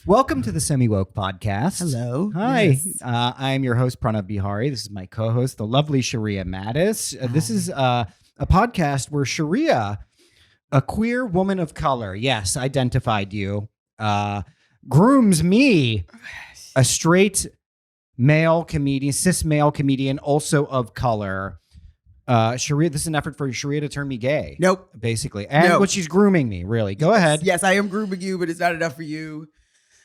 Welcome to the SemiWoke podcast. Hello. Hi. Yes. I am your host, Pranav Bihari. This is my co-host, the lovely Sheria Mattis. This is a podcast where Sheria, a queer woman of color, yes, identified you, grooms me, a straight male comedian, cis male comedian, also of color. Sheria, this is an effort for Sheria to turn me gay. Nope. Basically. And what she's grooming me, really. Go ahead. Yes, I am grooming you, but it's not enough for you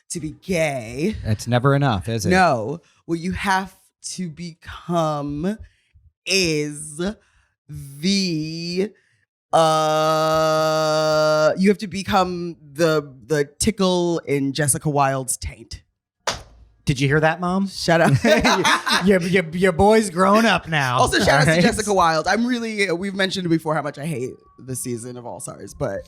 to be gay. It's never enough, is it? No. What you have to become is you have to become the tickle in Jessica Wilde's taint. Did you hear that, Mom? Shut up. your boy's grown up now. Also, shout out to Jessica Wilde. We've mentioned before how much I hate the season of All Stars, but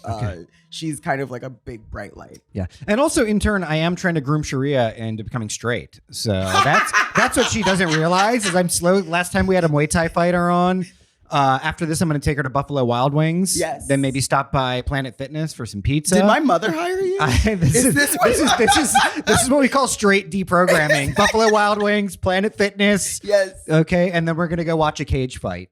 she's kind of like a big bright light. Yeah. And also, in turn, I am trying to groom Sheria into becoming straight. So that's what she doesn't realize is I'm slow. Last time we had a Muay Thai fighter on. After this, I'm going to take her to Buffalo Wild Wings. Yes. Then maybe stop by Planet Fitness for some pizza. Did my mother hire you? This is what we call straight deprogramming. Buffalo Wild Wings, Planet Fitness. Yes. Okay. And then we're going to go watch a cage fight.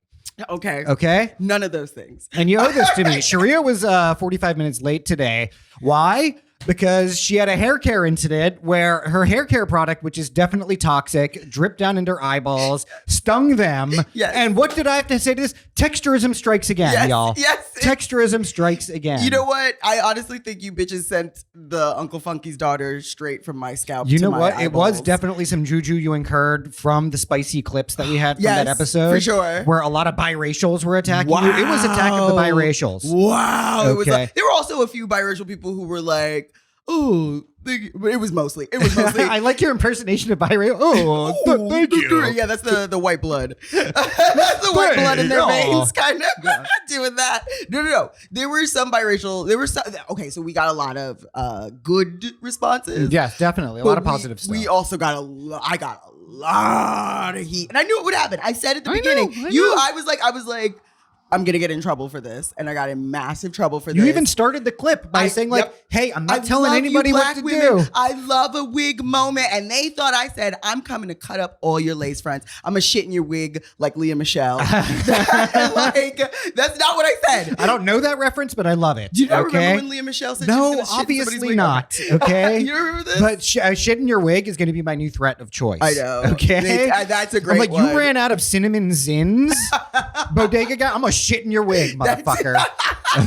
Okay. Okay. None of those things. And you owe this to me. Sheria was 45 minutes late today. Why? Because she had a hair care incident where her hair care product, which is definitely toxic, dripped down into her eyeballs, stung them. Yes. And what did I have to say to this? Texturism strikes again, y'all. Yes. Texturism strikes again. You know what? I honestly think you bitches sent the Uncle Funky's daughter straight from my scalp. You know to my what? eyeballs. It was definitely some juju you incurred from the spicy clips that we had from that episode. For sure. Where a lot of biracials were attacking you. It was Attack of the Biracials. Wow. Okay. There were also a few biracial people who were like, oh, but it was mostly. I like your impersonation of biracial. Oh, thank you. Yeah, that's the white blood. That's the white blood in their veins, kind of doing that. No. There were some biracial. Okay, so we got a lot of good responses. Yes, definitely. A lot of positive stuff. We also got I got a lot of heat, and I knew it would happen. I said at the beginning. I was like. I'm going to get in trouble for this. And I got in massive trouble for this. You even started the clip by saying hey, I'm not telling anybody what to do. I love a wig moment. And they thought I said, I'm coming to cut up all your lace fronts. I'm going to shit in your wig like Leah Michelle. That's not what I said. I don't know that reference, but I love it. Do you not remember when Leah Michelle said no, she was going to shit in obviously not. Okay. You remember this? But shit in your wig is going to be my new threat of choice. I know. Okay. That's a great one. You ran out of cinnamon zins, bodega guy. I'm going to shit in your wig, motherfucker.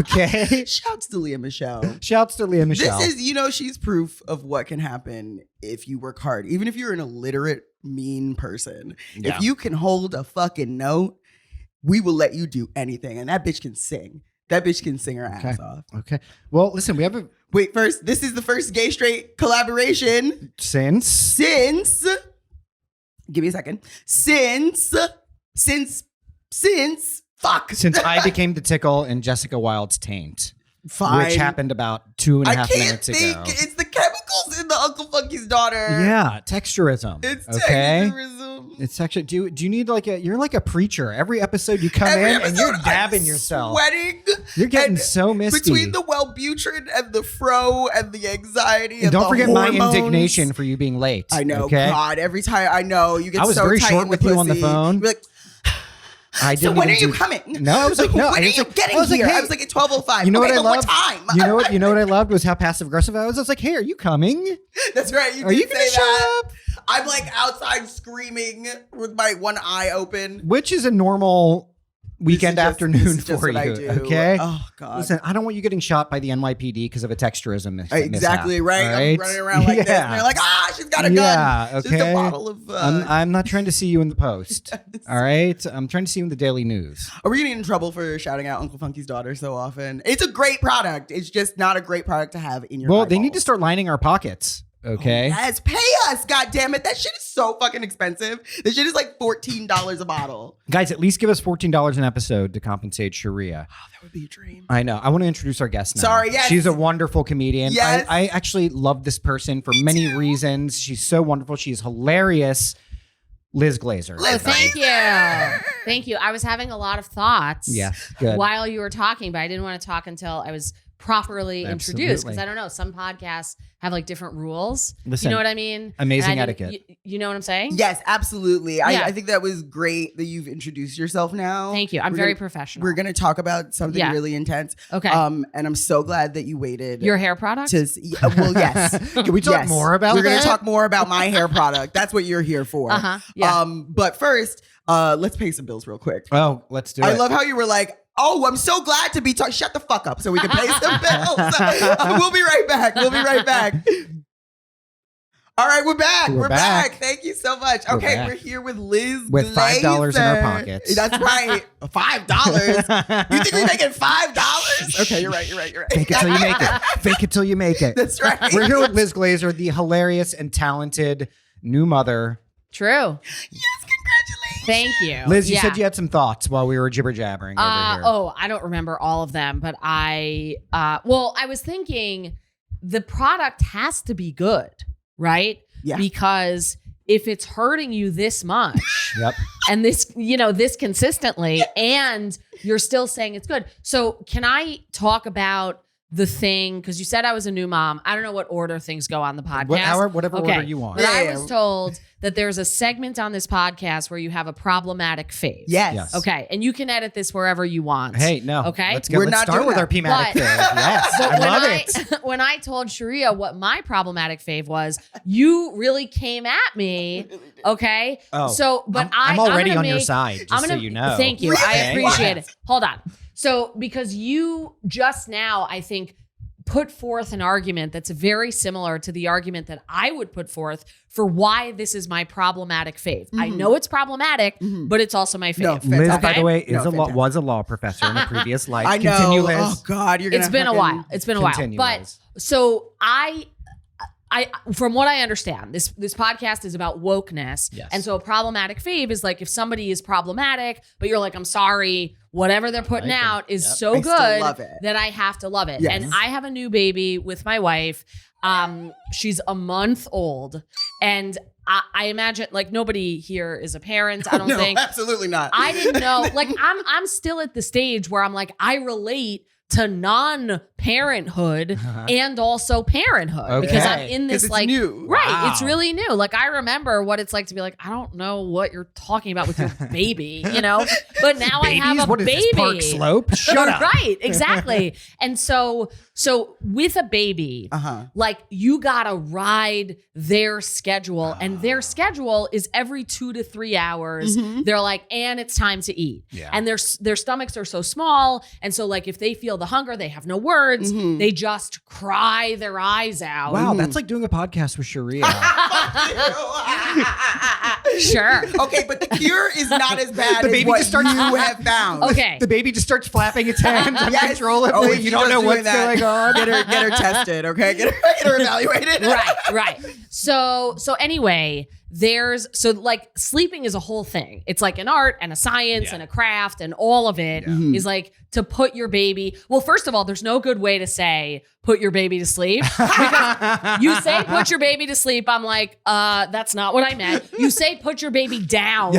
Okay. Shouts to Leah Michelle. Shouts to Leah Michelle. This is, she's proof of what can happen if you work hard. Even if you're an illiterate, mean person. Yeah. If you can hold a fucking note, we will let you do anything. And that bitch can sing. That bitch can sing her ass off. Okay. Well, listen, we have a... Wait, first, this is the first gay straight collaboration. Since... Give me a second. Since I became the tickle in Jessica Wilde's taint. Fine. Which happened about 2.5 minutes ago. It's the chemicals in the Uncle Funky's daughter. Yeah, texturism. It's texturism. It's actually, do you need you're like a preacher. Every episode you come in and you're dabbing yourself. Sweating. You're getting so misty. Between the Wellbutrin and the fro and the anxiety and don't forget hormones. My indignation for you being late. I know, okay? God, every time I know you get so tight. I was very short with you on the phone. You're like, so when are you coming? No, I was like, no. When are you getting here? I was like at 12:05. You know what I loved? What time? You know what I loved was how passive aggressive I was. I was like, hey, are you coming? That's right. Are you gonna show up? I'm like outside screaming with my one eye open. Which is a normal weekend afternoon for you. Okay. Oh God. Listen, I don't want you getting shot by the NYPD because of a texturism. Exactly right. I'm running around like this. And they're like, she's got a gun. Yeah. Okay. Just a bottle of. I'm not trying to see you in the Post. All right. I'm trying to see you in the Daily News. Are we getting in trouble for shouting out Uncle Funky's daughter so often? It's a great product. It's just not a great product to have in your. Well, they need to start lining our pockets. Okay. Oh, yes, pay us, God damn it. That shit is so fucking expensive. This shit is like $14 a bottle. Guys, at least give us $14 an episode to compensate Sheria. Oh, that would be a dream. I know. I want to introduce our guest now. Sorry, yes. She's a wonderful comedian. Yes. I actually love this person for many reasons. She's so wonderful. She's hilarious. Liz Glazer. Liz, thank you. Thank you. I was having a lot of thoughts Yeah, good. while you were talking, but I didn't want to talk until I was properly introduced, because Absolutely. I don't know, some podcasts have like different rules. Listen, you know what I mean? amazing And I didn't- etiquette. You know what I'm saying? Yes, absolutely. Yeah. I think that was great that you've introduced yourself now. Thank you. I'm We're very gonna- professional. We're going to talk about something Yeah. really intense. Okay. And I'm so glad that you waited. Your hair product? Well, yes. Can we talk Yes. more about We're going that? to talk more about my hair product. That's what you're here for. Yeah. But first, let's pay some bills real quick. Oh, let's do it. I love how you were like, oh, I'm so glad to be talking. Shut the fuck up so we can pay some bills. We'll be right back. All right, we're back. We're back. Thank you so much. We're Okay, back. we're here with Liz With $5 in our Glazer. pockets. That's right. $5? You think we're making $5? Okay, you're right. Fake it till you make it. Fake it till you make it. That's right. We're here with Liz Glazer, the hilarious and talented new mother. True. Yes, congratulations. Thank you. Liz, you Yeah. said you had some thoughts while we were jibber jabbering over here. Oh, I don't remember all of them, but I was thinking the product has to be good, right? Yeah. Because if it's hurting you this much Yep. and this consistently, and you're still saying it's good. So can I talk about the thing? Because you said I was a new mom. I don't know what order things go on the podcast. Whatever Okay. order you want. But I Yeah. was told that there's a segment on this podcast where you have a problematic fave. Yes. Okay. And you can edit this wherever you want. Hey, no. Okay. Let's We're let's not start doing with that. our PMATIC But- phase. Yes. But I love it. when I told Sheria what my problematic fave was, you really came at me. Okay. Oh, So, but I'm already gonna on your make- side, just so you know. Thank you. I Okay. appreciate it. Hold on. So, because you just now, I think, put forth an argument that's very similar to the argument that I would put forth for why this is my problematic fave. I know it's problematic, but it's also my fave. No, Liz, fantastic. by the way, No, fantastic. was a law professor in a previous life. I know. Continue, Liz. Oh God, you're gonna. It's been a while. It's been a while. Continue, But Liz. so I from what I understand, this podcast is about wokeness. Yes. And so a problematic fave is like if somebody is problematic, but you're like, I'm sorry, whatever they're putting like them. out is Yep. so I still good love it. that I have to love it. Yes. And I have a new baby with my wife. She's a month old. And I imagine like nobody here is a parent, I don't No, think. absolutely not. I didn't know. Like I'm still at the stage where I'm like, I relate to non-parenthood and also parenthood because I'm Okay. in 'Cause this it's like new. right. Wow. It's really new. Like I remember what it's like to be like, I don't know what you're talking about with your baby, you know. But now I have a What is baby. this, Park Slope? Shut up. Right, exactly. And so with a baby, like you gotta ride their schedule, and their schedule is every 2 to 3 hours. They're like, and it's time to eat. Yeah. And their stomachs are so small, and so like if they feel the hunger, they have no words. They just cry their eyes out. Wow, that's like doing a podcast with Sheria. Sure. Okay, but the cure is not as bad The as baby what just starts- you have found. Okay. The baby just starts flapping its hands Yes. uncontrollably. Oh, you don't know what's going on. Get her tested, okay? Get her evaluated. right. So anyway, like sleeping is a whole thing. It's like an art and a science and a craft, and all of it is like to put your baby. Well, first of all, there's no good way to say put your baby to sleep. Because you say put your baby to sleep, I'm like, that's not what I meant. You say put your baby down.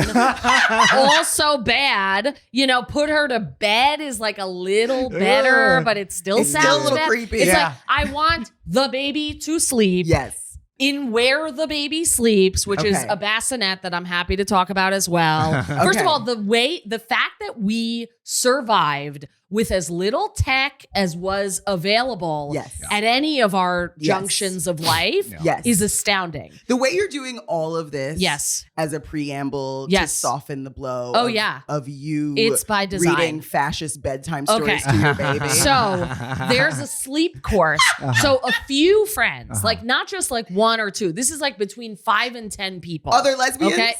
Also bad. You know, put her to bed is like a little better, but it still It's sounds still a little bad. creepy. It's Yeah. like I want the baby to sleep Yes. in where the baby sleeps, which is Okay. a bassinet that I'm happy to talk about as well. First of all, the fact that we survived with as little tech as was available Yes. at any of our Yes. junctions of life Yes. is astounding. The way you're doing all of this Yes. as a preamble Yes. to soften the blow Oh, yeah. of you It's by design. reading fascist bedtime stories Okay. to your baby. So there's a sleep course. So a few friends, like not just like one or two. This is like between 5 and 10 people. Other lesbians? Okay.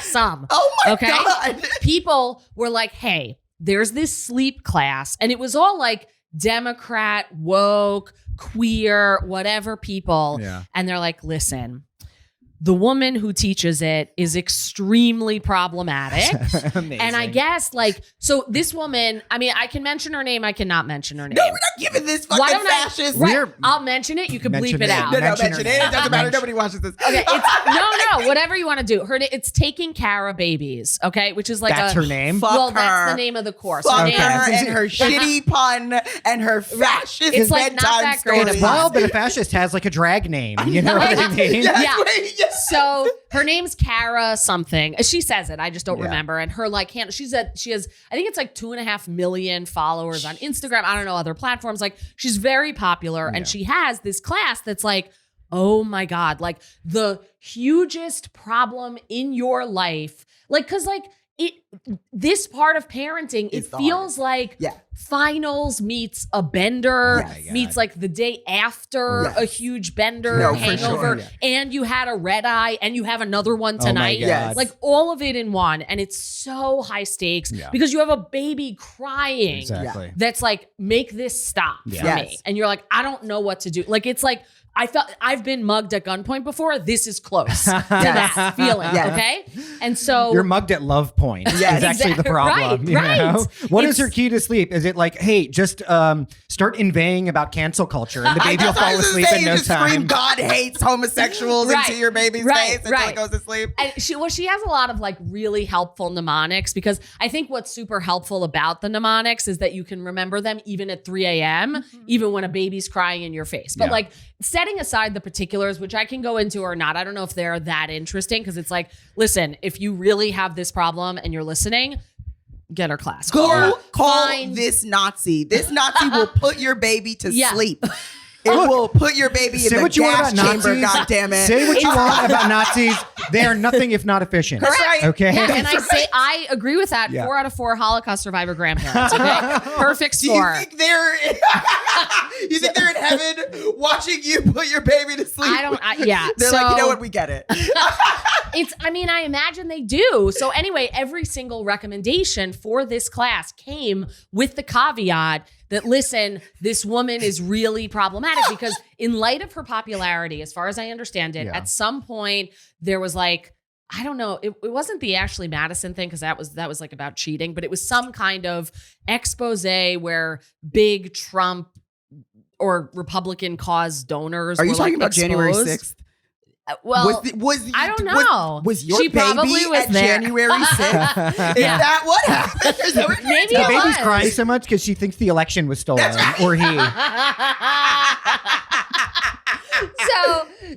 Some. Oh my Okay. God. People were like, hey, there's this sleep class. And it was all like Democrat, woke, queer, whatever people. Yeah. And they're like, listen, the woman who teaches it is extremely problematic. And I guess so this woman, I mean, I can mention her name. I cannot mention her name. No, we're not giving this fucking fascist. I'll mention it. You can bleep it out. No, mention it. It doesn't matter. Nobody watches this. Okay. No, whatever you want to do. It's Taking Care of Babies. Okay. Which is like that's her name. That's the name of the course. Fuck her and her shitty pun and her fascist it's like not that great story. Well, but a fascist has like a drag name. You know what I mean? So her name's Kara something. She says it. I just don't remember. And her she has, I think it's like 2.5 million followers on Instagram. I don't know, other platforms. Like she's very popular and she has this class that's like, oh my God, like the hugest problem in your life. Like, cause like this part of parenting, it feels like finals meets a bender, meets like the day after a huge bender hangover, and you had a red eye and you have another one tonight. Like all of it in one. And it's so high stakes because you have a baby crying that's like, make this stop for me. And you're like, I don't know what to do. Like, it's like, I've been mugged at gunpoint before. This is close to that feeling. Okay. And so you're mugged at love point. Is actually the problem. You know? What is her key to sleep? Is it like, hey, just start inveighing about cancel culture and the baby will fall asleep in no time? Scream God hates homosexuals into your baby's face until it goes to sleep. And she has a lot of like really helpful mnemonics because I think what's super helpful about the mnemonics is that you can remember them even at 3 a.m., even when a baby's crying in your face. But like setting aside the particulars, which I can go into or not, I don't know if they're that interesting because it's like, listen, if you really have this problem and you're listening, get her class. Go call this Nazi. This Nazi will put your baby to sleep. It will put your baby in the gas chamber, goddammit. Say what you want about Nazis. They are nothing if not efficient. Correct. Okay? Yeah, and I agree with that. 4 out of 4 Holocaust survivor grandparents. Okay? Perfect score. Do you think they're in heaven watching you put your baby to sleep? They're like, you know what? We get it. I imagine they do. So anyway, every single recommendation for this class came with the caveat that, listen, this woman is really problematic because in light of her popularity, as far as I understand it, at some point there was like, I don't know, it wasn't the Ashley Madison thing because that was like about cheating, but it was some kind of expose where big Trump or Republican cause donors Are you talking about exposed. January 6th? Well, I don't know. Was your baby at there. January 6th? Is that what happened? Maybe the baby's crying so much because she thinks the election was stolen, or he.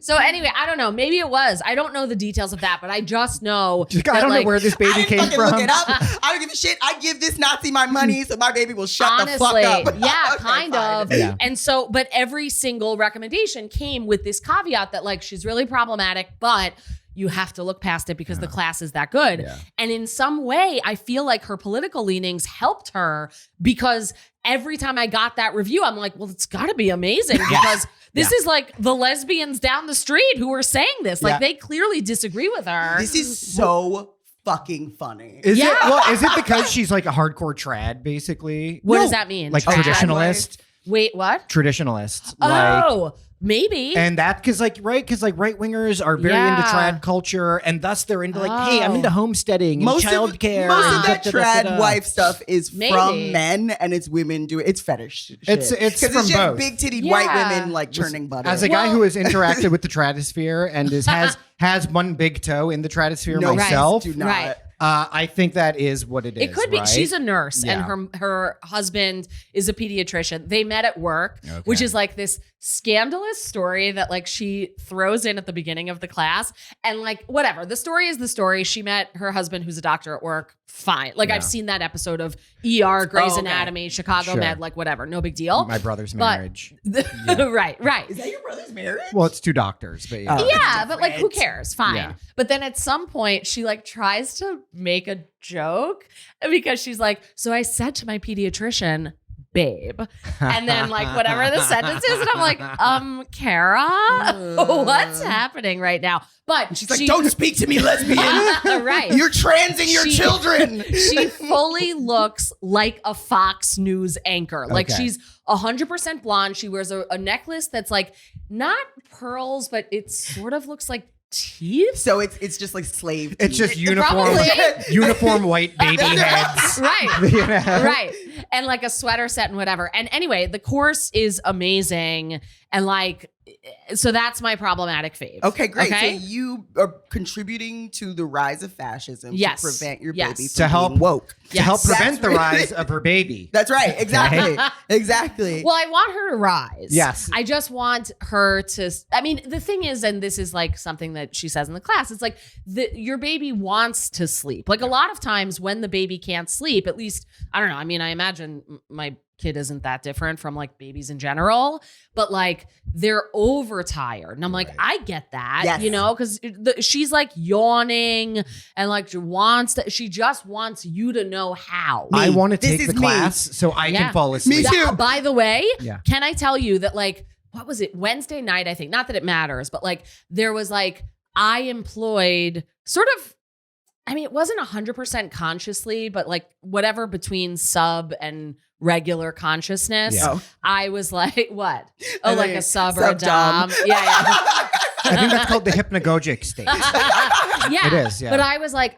So anyway, I don't know. Maybe it was. I don't know the details of that, but I just know. I don't know where this baby came from. Look it up. I don't give a shit. I give this Nazi my money so my baby will shut the fuck up. Yeah, kind of. Yeah. And so, but every single recommendation came with this caveat that like she's really problematic, but you have to look past it because the class is that good. Yeah. And in some way, I feel like her political leanings helped her because every time I got that review, I'm like, well, it's got to be amazing because this is like the lesbians down the street who are saying this. Like they clearly disagree with her. This is so fucking funny. Is it because she's like a hardcore trad, basically? What does that mean? Like traditionalist? Wait, what? Traditionalist. Oh, maybe. And that because right wingers are very into trad culture, and thus they're into like, hey, I'm into homesteading and childcare. Most of that trad wife stuff is from men, and it's women do it. It's fetish shit. It's from it's just both. Big titted white women like churning butter. As a guy who has interacted with the tratosphere and has one big toe in the tratosphere myself, do not. I think that is what it is. It could be. She's a nurse and her husband is a pediatrician. They met at work, which is like this scandalous story that like she throws in at the beginning of the class. And like, whatever. The story is the story. She met her husband who's a doctor at work. Fine. Like I've seen that episode of ER, Grey's Anatomy, Chicago Med, like whatever. No big deal. My brother's marriage. Right. Is that your brother's marriage? Well, it's 2 doctors, but but like who cares? Fine. Yeah. But then at some point she like tries to make a joke because she's like, so I said to my pediatrician, babe, and then like whatever the sentence is, and I'm like, Kara, what's happening right now? But she's like, don't speak to me, lesbian. Right, you're transing your children. She fully looks like a Fox News anchor. Like she's 100% blonde. She wears a necklace that's like not pearls, but it sort of looks like teeth. So it's just like slave It's teeth. just uniform white baby heads. Right. You know? Right. And like a sweater set and whatever. And anyway, the course is amazing. And like, so that's my problematic fave. Okay, great. Okay? So you are contributing to the rise of fascism Yes. to prevent your Yes. baby To from help- being woke. To help Yes. prevent the That's rise of her baby. That's right. Exactly. Exactly. Well, I want her to rise. Yes. I just want her to. I mean, the thing is, and this is like something that she says in the class, it's like your baby wants to sleep. Like a lot of times when the baby can't sleep, at least, I don't know. I mean, I imagine my kid isn't that different from like babies in general, but like they're overtired. And I'm like, I get that, Yes. you know, because she's like yawning and like she just wants you to know how. I want to This take is the me. class so I Yeah. can fall asleep. Me too. By the way, Yeah. can I tell you that like, what was it? Wednesday night, I think. Not that it matters, but like there was like, I employed sort of, I mean, it wasn't 100% consciously, but like whatever between sub and regular consciousness. Yeah. Oh. I was like, what? I Oh, like think a sub or a sub-dom. dom. Yeah. I think that's called the hypnagogic state. Yeah. It is, yeah. But I was like,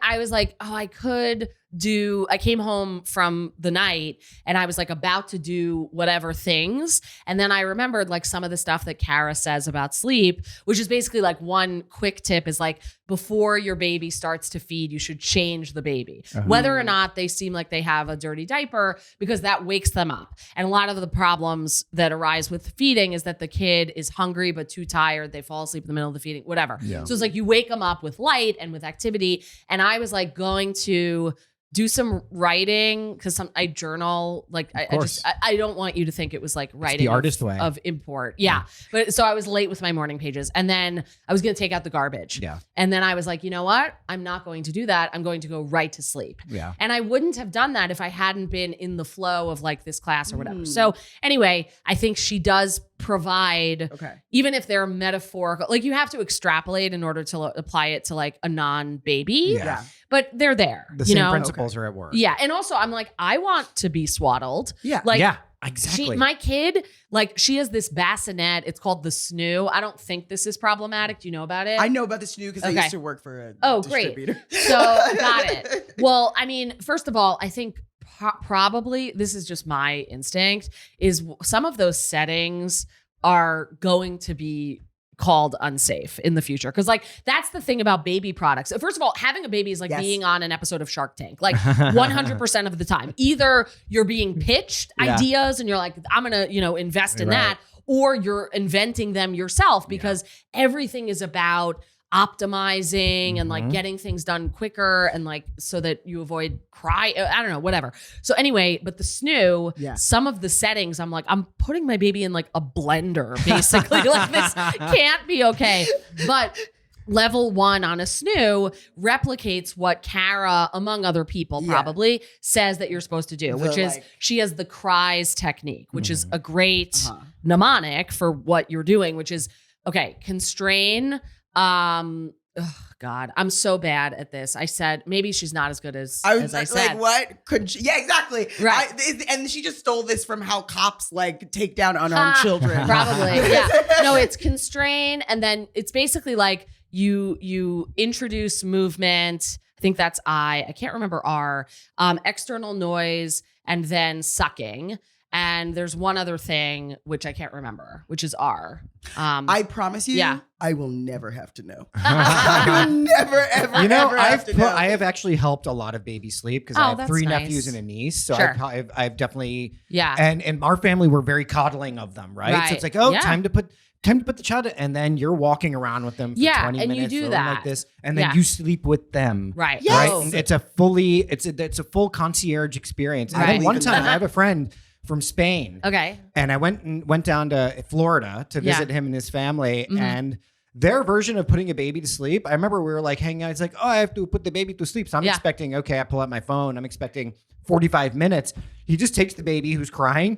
oh, I came home from the night and I was like about to do whatever things. And then I remembered like some of the stuff that Kara says about sleep, which is basically like one quick tip is like before your baby starts to feed, you should change the baby, whether or not they seem like they have a dirty diaper, because that wakes them up. And a lot of the problems that arise with feeding is that the kid is hungry, but too tired. They fall asleep in the middle of the feeding, whatever. Yeah. So it's like you wake them up with light and with activity. And I was like going to do some writing because I journal. Like I don't want you to think it was like writing the artist way of import. Yeah. But so I was late with my morning pages and then I was going to take out the garbage. Yeah. And then I was like, you know what? I'm not going to do that. I'm going to go right to sleep. Yeah. And I wouldn't have done that if I hadn't been in the flow of like this class or whatever. So anyway, I think she does provide, even if they're metaphorical, like you have to extrapolate in order to apply it to like a non-baby, Yeah. but they're there. The you same know? principles are at work. Yeah. And also I'm like, I want to be swaddled. Yeah. Like, yeah, exactly. my kid, like she has this bassinet. It's called the snoo. I don't think this is problematic. Do you know about it? I know about this new because I Okay. used to work for a Great. distributor. So got it. Well, I mean, first of all, I think probably this is just my instinct is some of those settings are going to be called unsafe in the future. Cause like, that's the thing about baby products. First of all, having a baby is like Yes. being on an episode of Shark Tank, like 100% of the time. Either you're being pitched ideas and you're like, I'm going to, invest in that, or you're inventing them yourself because everything is about optimizing and like getting things done quicker and like so that you avoid I don't know, whatever. So anyway, but the snoo, some of the settings, I'm like, I'm putting my baby in like a blender, basically. Like this can't be okay. But level 1 on a snoo replicates what Kara, among other people probably, says that you're supposed to do, which is she has the cries technique, which is a great mnemonic for what you're doing, which is, constrain. God, I'm so bad at this. I said, maybe she's not as good as I said. Like, what? Yeah, exactly. Right. And she just stole this from how cops like take down unarmed children. Probably. Yeah. No, it's constrain. And then it's basically like you introduce movement. I think that's I can't remember R, external noise, and then sucking. And there's one other thing, which I can't remember, which is R. I promise you, Yeah. I will never have to know. I will never, ever, ever have to know. I have actually helped a lot of baby sleep because I have that's 3 nice. nephews and a niece. So Sure. I've definitely, Yeah. and our family were very coddling of them, right? So it's like, time to put the child, and then you're walking around with them for 20 and minutes you do or that. like this, and then you sleep with them. Right. Yes. Right. Oh. And it's a full concierge experience. And then one time I have a friend from Spain. Okay. And I went down to Florida to visit him and his family, and their version of putting a baby to sleep. I remember we were like hanging out. It's like, I have to put the baby to sleep. So I'm expecting, I pull out my phone. I'm expecting 45 minutes. He just takes the baby who's crying,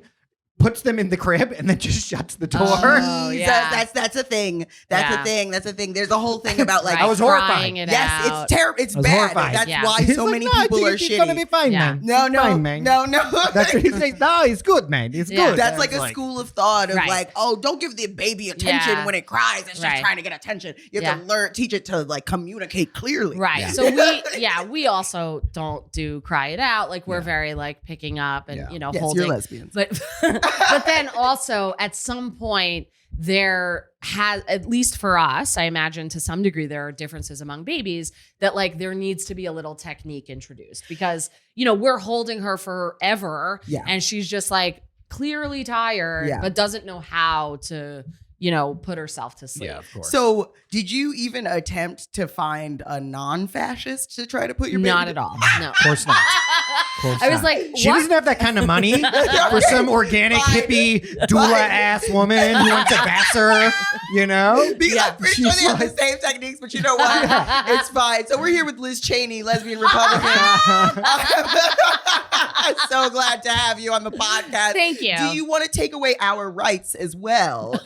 puts them in the crib and then just shuts the door. Oh, yeah. That's a thing. That's a thing. That's a thing. There's a whole thing about like I was horrified. Yes, it's terrible. It's bad. Horrified. That's why so many people are It's gonna be shitty. fine, Yeah. man. No, It's no, fine, man. no. That's what he says. No, it's good, man. It's Yeah. good. That's And like it's a school of thought of Right. like, oh, don't give the baby attention Yeah. when it cries. It's just Right. trying to get attention. You have to teach it to like communicate clearly. Right. Yeah. So we also don't do cry it out. Like we're very like picking up and, Yeah. Yes, holding. you're lesbians. But then also at some point there has, at least for us, I imagine to some degree there are differences among babies that like there needs to be a little technique introduced because, we're holding her forever and she's just like clearly tired, but doesn't know how to, put herself to sleep. Yeah, of course. So, did you even attempt to find a non-fascist to try to put your baby? Not at all. No. Of course not. I was like, she doesn't have that kind of money for some organic hippie doula-ass woman who wants to Vassar, Because I'm pretty sure they have the same techniques, but you know what? It's fine. So we're here with Liz Cheney, lesbian Republican. I'm so glad to have you on the podcast. Thank you. Do you want to take away our rights as well?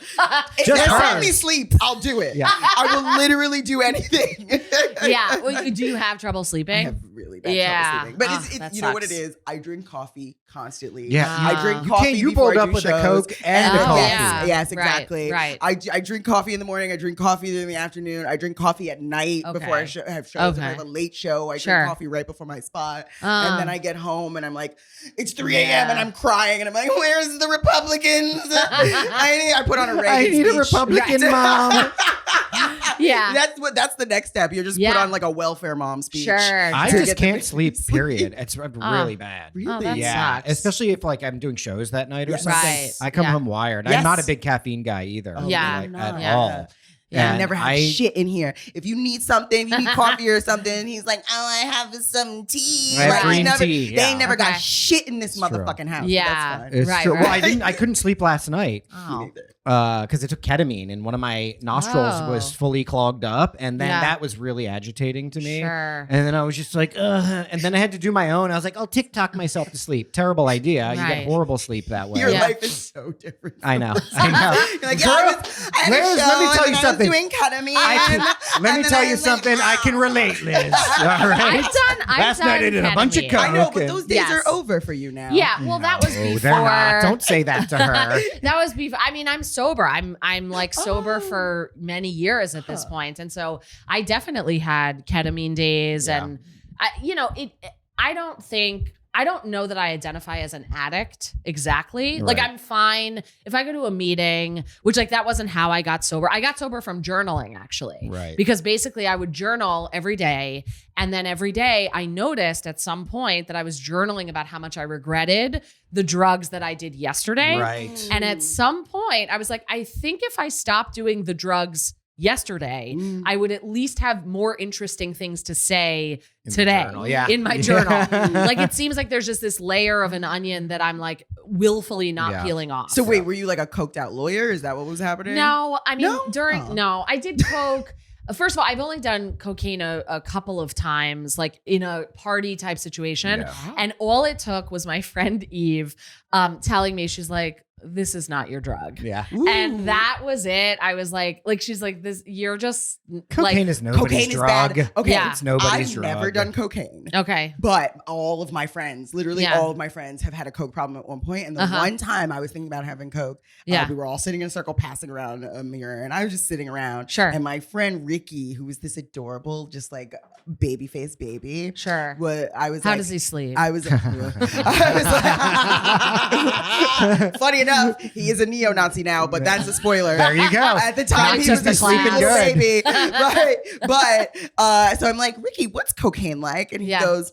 Just let hers. me sleep. I'll do it. Yeah. I will literally do anything. Yeah. Well, do you have trouble sleeping? I have really bad Yeah. trouble sleeping. But that it's you know what it sucks. is? I drink coffee constantly. Yeah. I drink coffee You before pulled I up do with a shows. Coke and a Oh, coffee. yeah. Yes, exactly. Right. I drink coffee in the morning. I drink coffee in the afternoon. I drink coffee at night before I have shows. If I have a late show, I drink coffee right before my spot. And then I get home and I'm like, it's 3 a.m. and I'm crying and I'm like, where's the Republicans? I put on a Reagan I need a speech. Republican mom. Yeah. That's the next step. You just put on like a welfare mom speech. Sure. I to just get can't the- sleep, period. It's really bad. Oh, that Yeah, sucks. especially if like I'm doing shows that night or Yes. something. Right. I come Yeah. home wired. Yes. I'm not a big caffeine guy either. Yeah. like, no. at Yeah. all. Yeah, And I never have shit in here. If you need something, if you need coffee or something, he's like, oh, I have some tea. I have Like, green never, tea, They yeah. ain't never got Okay. shit in this It's true. motherfucking house. Yeah. That's fine. It's Right, true. Well, right. I couldn't sleep last night Oh. because I took ketamine and one of my nostrils was fully clogged up, and then that was really agitating to me. Sure. And then I was just like, ugh. And then I had to do my own. I was like, I'll TikTok myself to sleep. Terrible idea. You Right. get horrible sleep that way. Your Yeah. life is so different. I know. I know. You're like, Girl, I had a Liz, show let me tell you and something. I was doing ketamine. Let me and then tell I you was like, something. I can relate, Liz. All right. I've Last done night I did a bunch of ketamine. coke. I know, but Okay. those days Yes. are over for you now. Yeah. Well, that was No, before. they're not. Don't say that to her. That was before. I mean, I'm sober. I'm like sober for many years at this point. And so I definitely had ketamine days and I don't know that I identify as an addict exactly. Right. Like I'm fine if I go to a meeting, which like that wasn't how I got sober. I got sober from journaling actually. Right. Because basically I would journal every day. And then every day I noticed at some point that I was journaling about how much I regretted the drugs that I did yesterday. Right. And at some point I was like, I think if I stopped doing the drugs yesterday, I would at least have more interesting things to say today journal, yeah. in my journal. Like it seems like there's just this layer of an onion that I'm like willfully not Yeah. peeling off. So wait, were you like a coked out lawyer? Is that what was happening? No, I mean No? no, I did coke. First of all, I've only done cocaine a couple of times, like in a party type situation. Yeah. And all it took was my friend Eve telling me, she's like, this is not your drug. Yeah. And that was it. I was like, she's like, this, you're just Cocaine is nobody's Cocaine is drug. bad. Okay, Yeah. It's nobody's I've drug. never done cocaine. okay. But all of my friends, literally Yeah. all of my friends have had a coke problem at one point. And the one time I was thinking about having coke, Yeah. we were all sitting in a circle passing around a mirror and I was just sitting around. Sure. And my friend Ricky, who was this adorable, just like baby face baby. Sure. I was How like, does he sleep? I was like, funny enough, he is a neo-Nazi now, but that's a spoiler. There you go. At the time, Not he just was a the sleeping class. baby, right? But so I'm like, Ricky, what's cocaine like? And he Yeah. goes,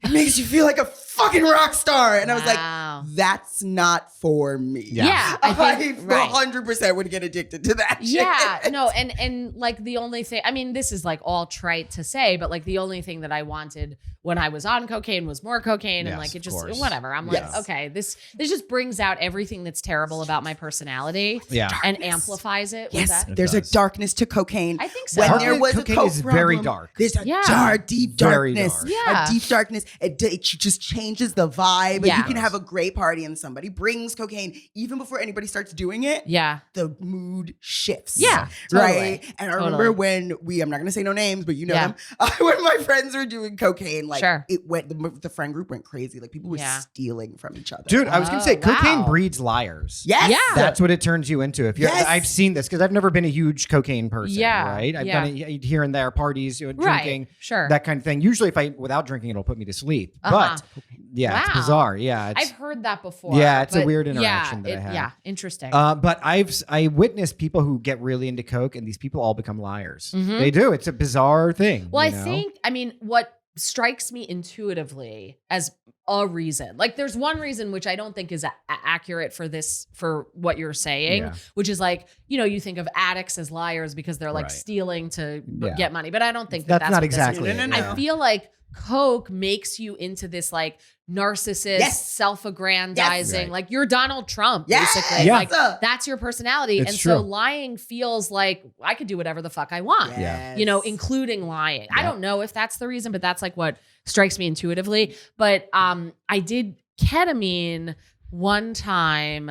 it makes you feel like a fucking rock star. And I was Wow. like, that's not for me. Yeah, I think- right. 100% would get addicted to that. Yeah, shit. no, and like the only thing, I mean, this is like all trite to say, but like the only thing that I wanted when I was on cocaine was more cocaine, and Yes, like it of just course. whatever. I'm Yes. like, okay, this just brings out everything that's terrible about my personality, Yeah. and amplifies it. With Yes, that. there's does. a darkness to cocaine. I think so. When Darkness- there was a cocaine coke is very problem, dark. There's a Yeah. deep Very darkness. dark. Yeah. A deep darkness. darkness. It just changes the vibe. Yeah. You can have a great party and somebody brings cocaine. Even before anybody starts doing it, the mood shifts. Yeah, right. totally. And I remember when I'm not going to say no names, but you know them. When my friends were doing cocaine, like it went, the friend group went crazy. Like people were stealing from each other. Dude, I was going to say cocaine breeds liars. Yes. Yeah. That's what it turns you into. If you're, I've seen this because I've never been a huge cocaine person. Right. I've done it here and there, parties, drinking, that kind of thing. Usually without drinking, it'll put me to sleep. But it's bizarre. Yeah. I've heard that before. Yeah. It's a weird interaction that I had. Yeah. Interesting. But I witnessed people who get really into coke and these people all become liars. They do. It's a bizarre thing. Well, I mean, what strikes me intuitively as a reason, like there's one reason which I don't think is accurate for what you're saying, which is like, you think of addicts as liars because they're like stealing to get money, but I don't think that's not what exactly. No. I feel like coke makes you into this like narcissist, self-aggrandizing, like you're Donald Trump, basically. Like that's your personality. It's and true. so lying feels like I could do whatever the fuck I want, including lying. I don't know if that's the reason, but that's like what strikes me intuitively. But I did ketamine one time,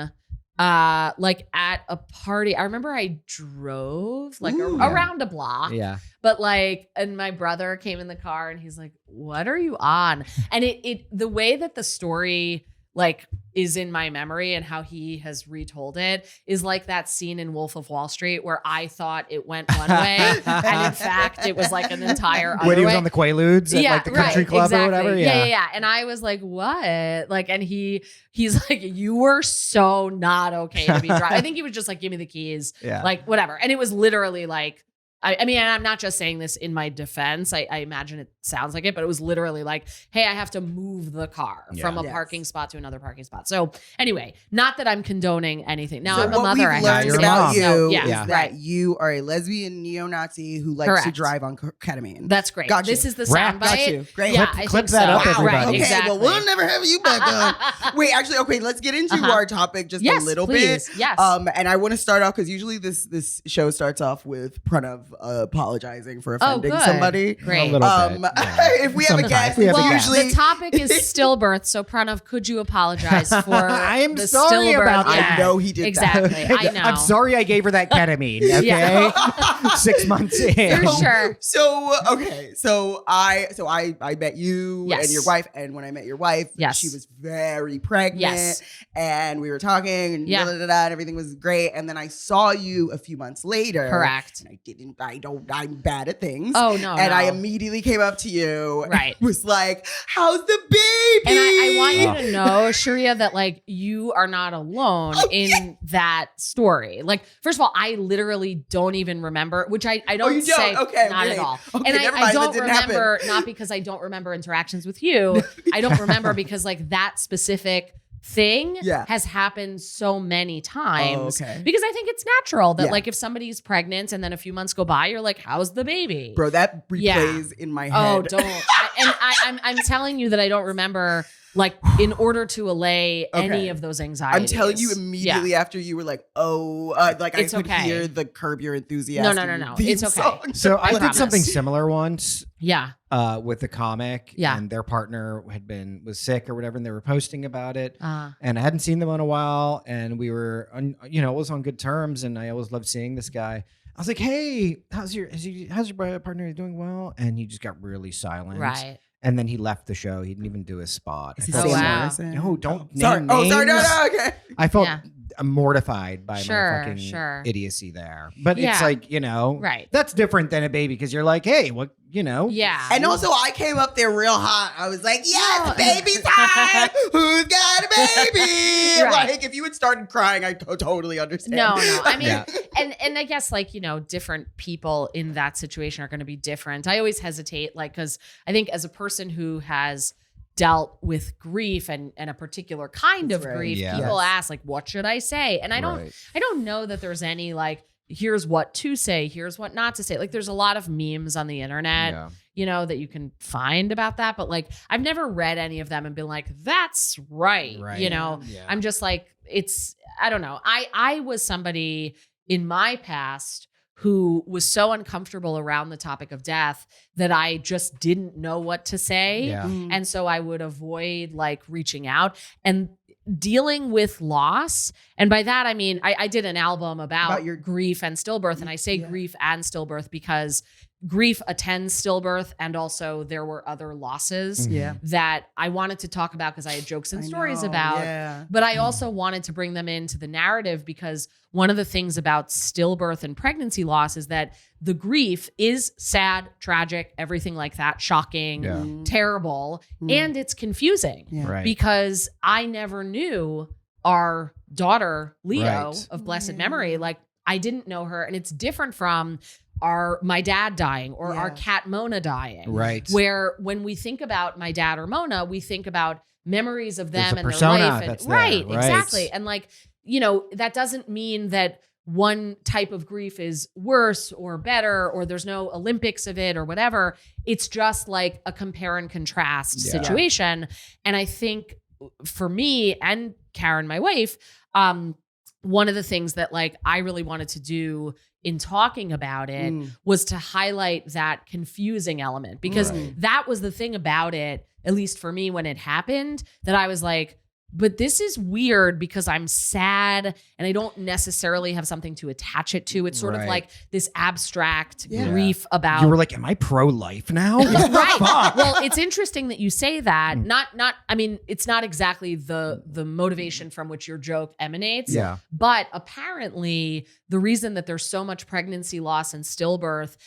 like at a party. I remember I drove like around a block. Yeah. But like, and my brother came in the car and he's like, "What are you on?" And the way that the story like is in my memory and how he has retold it is like that scene in Wolf of Wall Street where I thought it went one way and in fact it was like an entire other when he was way. on the Quaaludes at like the country club or whatever. Yeah. And I was like, what? Like, and he's like, you were so not okay to be driving. I think he was just like, give me the keys. Like whatever. And it was literally like, I mean, and I'm not just saying this in my defense. I imagine it sounds like it, but it was literally like, hey, I have to move the car from a parking spot to another parking spot. So anyway, not that I'm condoning anything. Now I'm a mother. What we've learned about you is that that you are a lesbian neo-Nazi who likes to drive on ketamine. That's great. Got this you. is the soundbite. Great. Yeah, clip that up, everybody. Right, okay, exactly. well, we'll never have you back on. Wait, actually, okay, let's get into our topic just a little bit. Yes. And I want to start off because usually this show starts off with Pranav apologizing for offending somebody. Great. A little bit, if we have a guest, usually the topic is stillbirth. So Pranav, could you apologize for I am the sorry stillbirth? about that. I know he did exactly. that. I know. I'm sorry I gave her that ketamine. Okay, 6 months in. For sure. So okay, so I met you and your wife, and when I met your wife, she was very pregnant, and we were talking, and and everything was great, and then I saw you a few months later. Correct. And I'm bad at things. Oh no. And I immediately came up to you, right? And was like, "How's the baby?" And I want you to know, Sheria, that like you are not alone in that story. Like, first of all, I literally don't even remember, which I don't say not at all. Okay, and I don't remember, not because I don't remember interactions with you. I don't remember because like that specific thing has happened so many times because I think it's natural that like if somebody's pregnant and then a few months go by, you're like, how's the baby? Bro, that replays in my head. Oh, don't. I'm telling you that I don't remember, like, in order to allay any of those anxieties. I'm telling you immediately after you were like, like it's I could hear the Curb Your Enthusiasm. No. It's okay. Song. So I did something similar once. Yeah. With a comic, and their partner was sick or whatever, and they were posting about it, and I hadn't seen them in a while, and we were, always on good terms, and I always loved seeing this guy. I was like, "Hey, how's your partner doing well?" And he just got really silent, right? And then he left the show. He didn't even do his spot. No, don't name names. Oh, sorry, no, okay. I felt mortified by my fucking idiocy there. But it's like, right. That's different than a baby because you're like, hey, what, Yeah. And also I came up there real hot. I was like, yes, baby time. Who's got a baby? Right. Like if you had started crying, I totally understand. No. I mean, and I guess like, different people in that situation are going to be different. I always hesitate, like, because I think as a person who has dealt with grief and a particular kind of grief, people ask like, what should I say? And I don't know that there's any like, here's what to say, here's what not to say. Like there's a lot of memes on the internet, that you can find about that. But like, I've never read any of them and been like, that's right. I'm just like, I don't know. I was somebody in my past who was so uncomfortable around the topic of death that I just didn't know what to say. Yeah. And so I would avoid like reaching out and dealing with loss. And by that, I mean, I did an album about your grief and stillbirth. And I say grief and stillbirth because grief attends stillbirth, and also there were other losses that I wanted to talk about because I had jokes and stories about. Yeah. But I also wanted to bring them into the narrative because one of the things about stillbirth and pregnancy loss is that the grief is sad, tragic, everything like that, shocking, terrible, and it's confusing because I never knew our daughter, Leo, of blessed memory. Like, I didn't know her, and it's different from my dad dying or our cat Mona dying. Right. Where when we think about my dad or Mona, we think about memories of them and their life. And, right, exactly. And like, you know, that doesn't mean that one type of grief is worse or better, or there's no Olympics of it or whatever. It's just like a compare and contrast situation. And I think for me and Karen, my wife, one of the things that like I really wanted to do in talking about it was to highlight that confusing element, because that was the thing about it, at least for me when it happened, that I was like, but this is weird because I'm sad and I don't necessarily have something to attach it to. It's sort of like this abstract grief about. You were like, am I pro-life now? Right. Well, it's interesting that you say that. I mean, it's not exactly the motivation from which your joke emanates. Yeah. But apparently the reason that there's so much pregnancy loss and stillbirth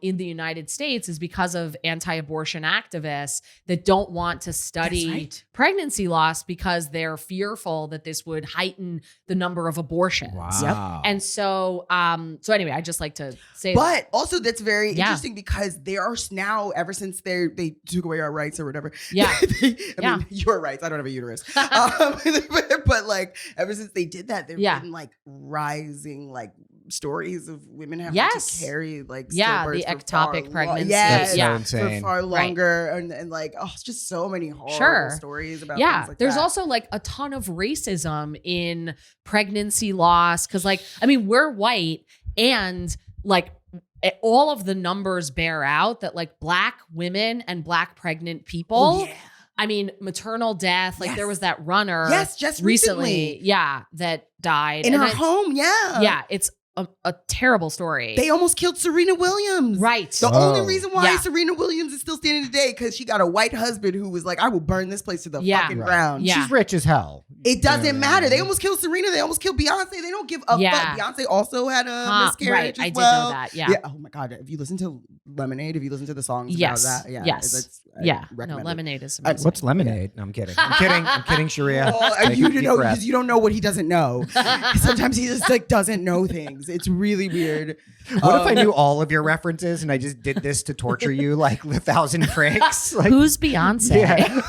in the United States is because of anti-abortion activists that don't want to study pregnancy loss because they're fearful that this would heighten the number of abortions. Wow. And so, so anyway, I just like to say but also that's very interesting because there are now, ever since they took away our rights or whatever. Yeah. I mean, your rights. I don't have a uterus. But like, ever since they did that, there've been like rising like stories of women having to carry like the ectopic pregnancy. That's so insane. For far longer and like, oh, it's just so many horrible stories about things like there's that. also like a ton of racism in pregnancy loss because like, I mean, we're white and like all of the numbers bear out that like Black women and Black pregnant people I mean, maternal death. Like there was that runner just recently that died. In her home, Yeah, it's a terrible story. They almost killed Serena Williams. Right. The only reason why Serena Williams is still standing today because she got a white husband who was like, I will burn this place to the fucking ground. Yeah. She's rich as hell. It doesn't matter. They almost killed Serena. They almost killed Beyonce. They don't give a fuck. Beyonce also had a miscarriage as well. I did know that. Yeah. Oh my God. If you listen to Lemonade, if you listen to the songs about that. No, Lemonade is amazing. What's Lemonade? No, I'm kidding. I'm kidding, Sharia. You don't know what he doesn't know. Sometimes he just like doesn't know things. It's really weird. What if I knew all of your references and I just did this to torture you like 1,000 pricks? Like, who's Beyonce?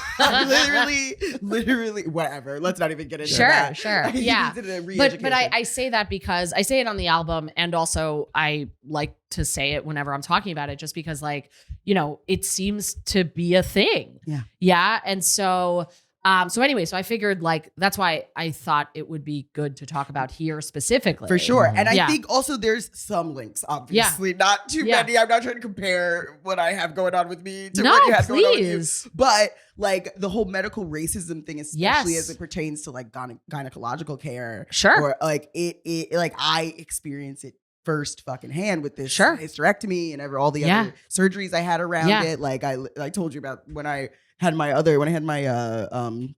Literally, whatever. Let's not even get into that. Sure. Yeah. But I say that because I say it on the album, and also I like to say it whenever I'm talking about it, just because like, you know, it seems to be a thing. Yeah. Yeah. And so anyway, so I figured like, that's why I thought it would be good to talk about here specifically. For sure. And I think also there's some links, obviously, not too many. I'm not trying to compare what I have going on with me to what you have going on with you. But like the whole medical racism thing, especially as it pertains to like gynecological care. Sure. Or like it like I experience it first fucking hand with this hysterectomy and all the other surgeries I had around it. Like I told you about when I had my uterine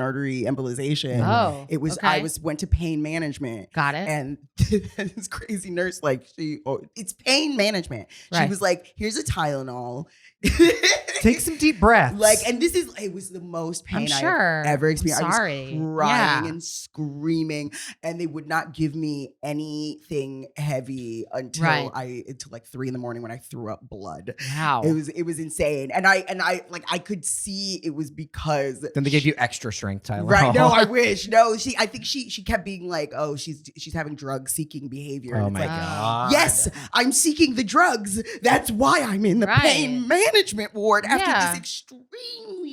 artery embolization. Oh, it was I went to pain management. Got it. And this crazy nurse, like it's pain management. She was like, "Here's a Tylenol. Take some deep breaths." Like, and it was the most pain I've ever experienced. Sorry. I was crying and screaming, and they would not give me anything heavy until like 3 a.m. when I threw up blood. Wow. It was insane. And I could see it was because then they give you extra strength, Tylenol. Right? No, I wish. No, I think she kept being like, oh, she's having drug seeking behavior. Oh and my it's like, God. yes, I'm seeking the drugs. That's why I'm in the pain management ward after this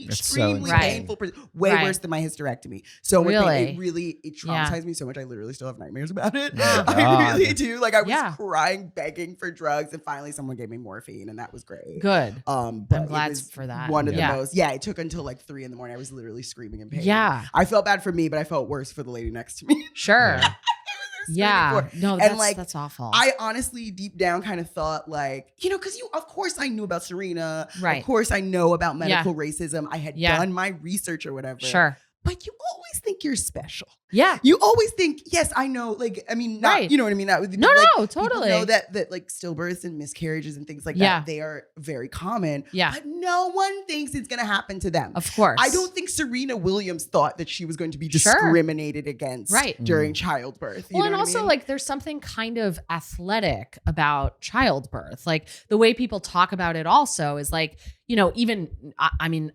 extremely painful, way worse than my hysterectomy. So much pain. It traumatized me so much. I literally still have nightmares about it. I really do. Like I was crying, begging for drugs, and finally someone gave me morphine, and that was great. Good. But I'm glad for that. One of the most. Yeah, it took until like 3 a.m. I was literally screaming in pain. Yeah. I felt bad for me, but I felt worse for the lady next to me. Sure. Yeah. No, that's awful. I honestly deep down kind of thought like, because of course I knew about Serena. Right. Of course I know about medical racism. I had done my research or whatever. Sure. But you always think you're special. Yeah. You always think, yes, I know. Like, I mean, not, you know what I mean? That would no, totally. Know that like stillbirths and miscarriages and things like that, they are very common. Yeah. But no one thinks it's going to happen to them. Of course. I don't think Serena Williams thought that she was going to be discriminated against during childbirth. Well, and also like there's something kind of athletic about childbirth. Like the way people talk about it also is like, even, I mean,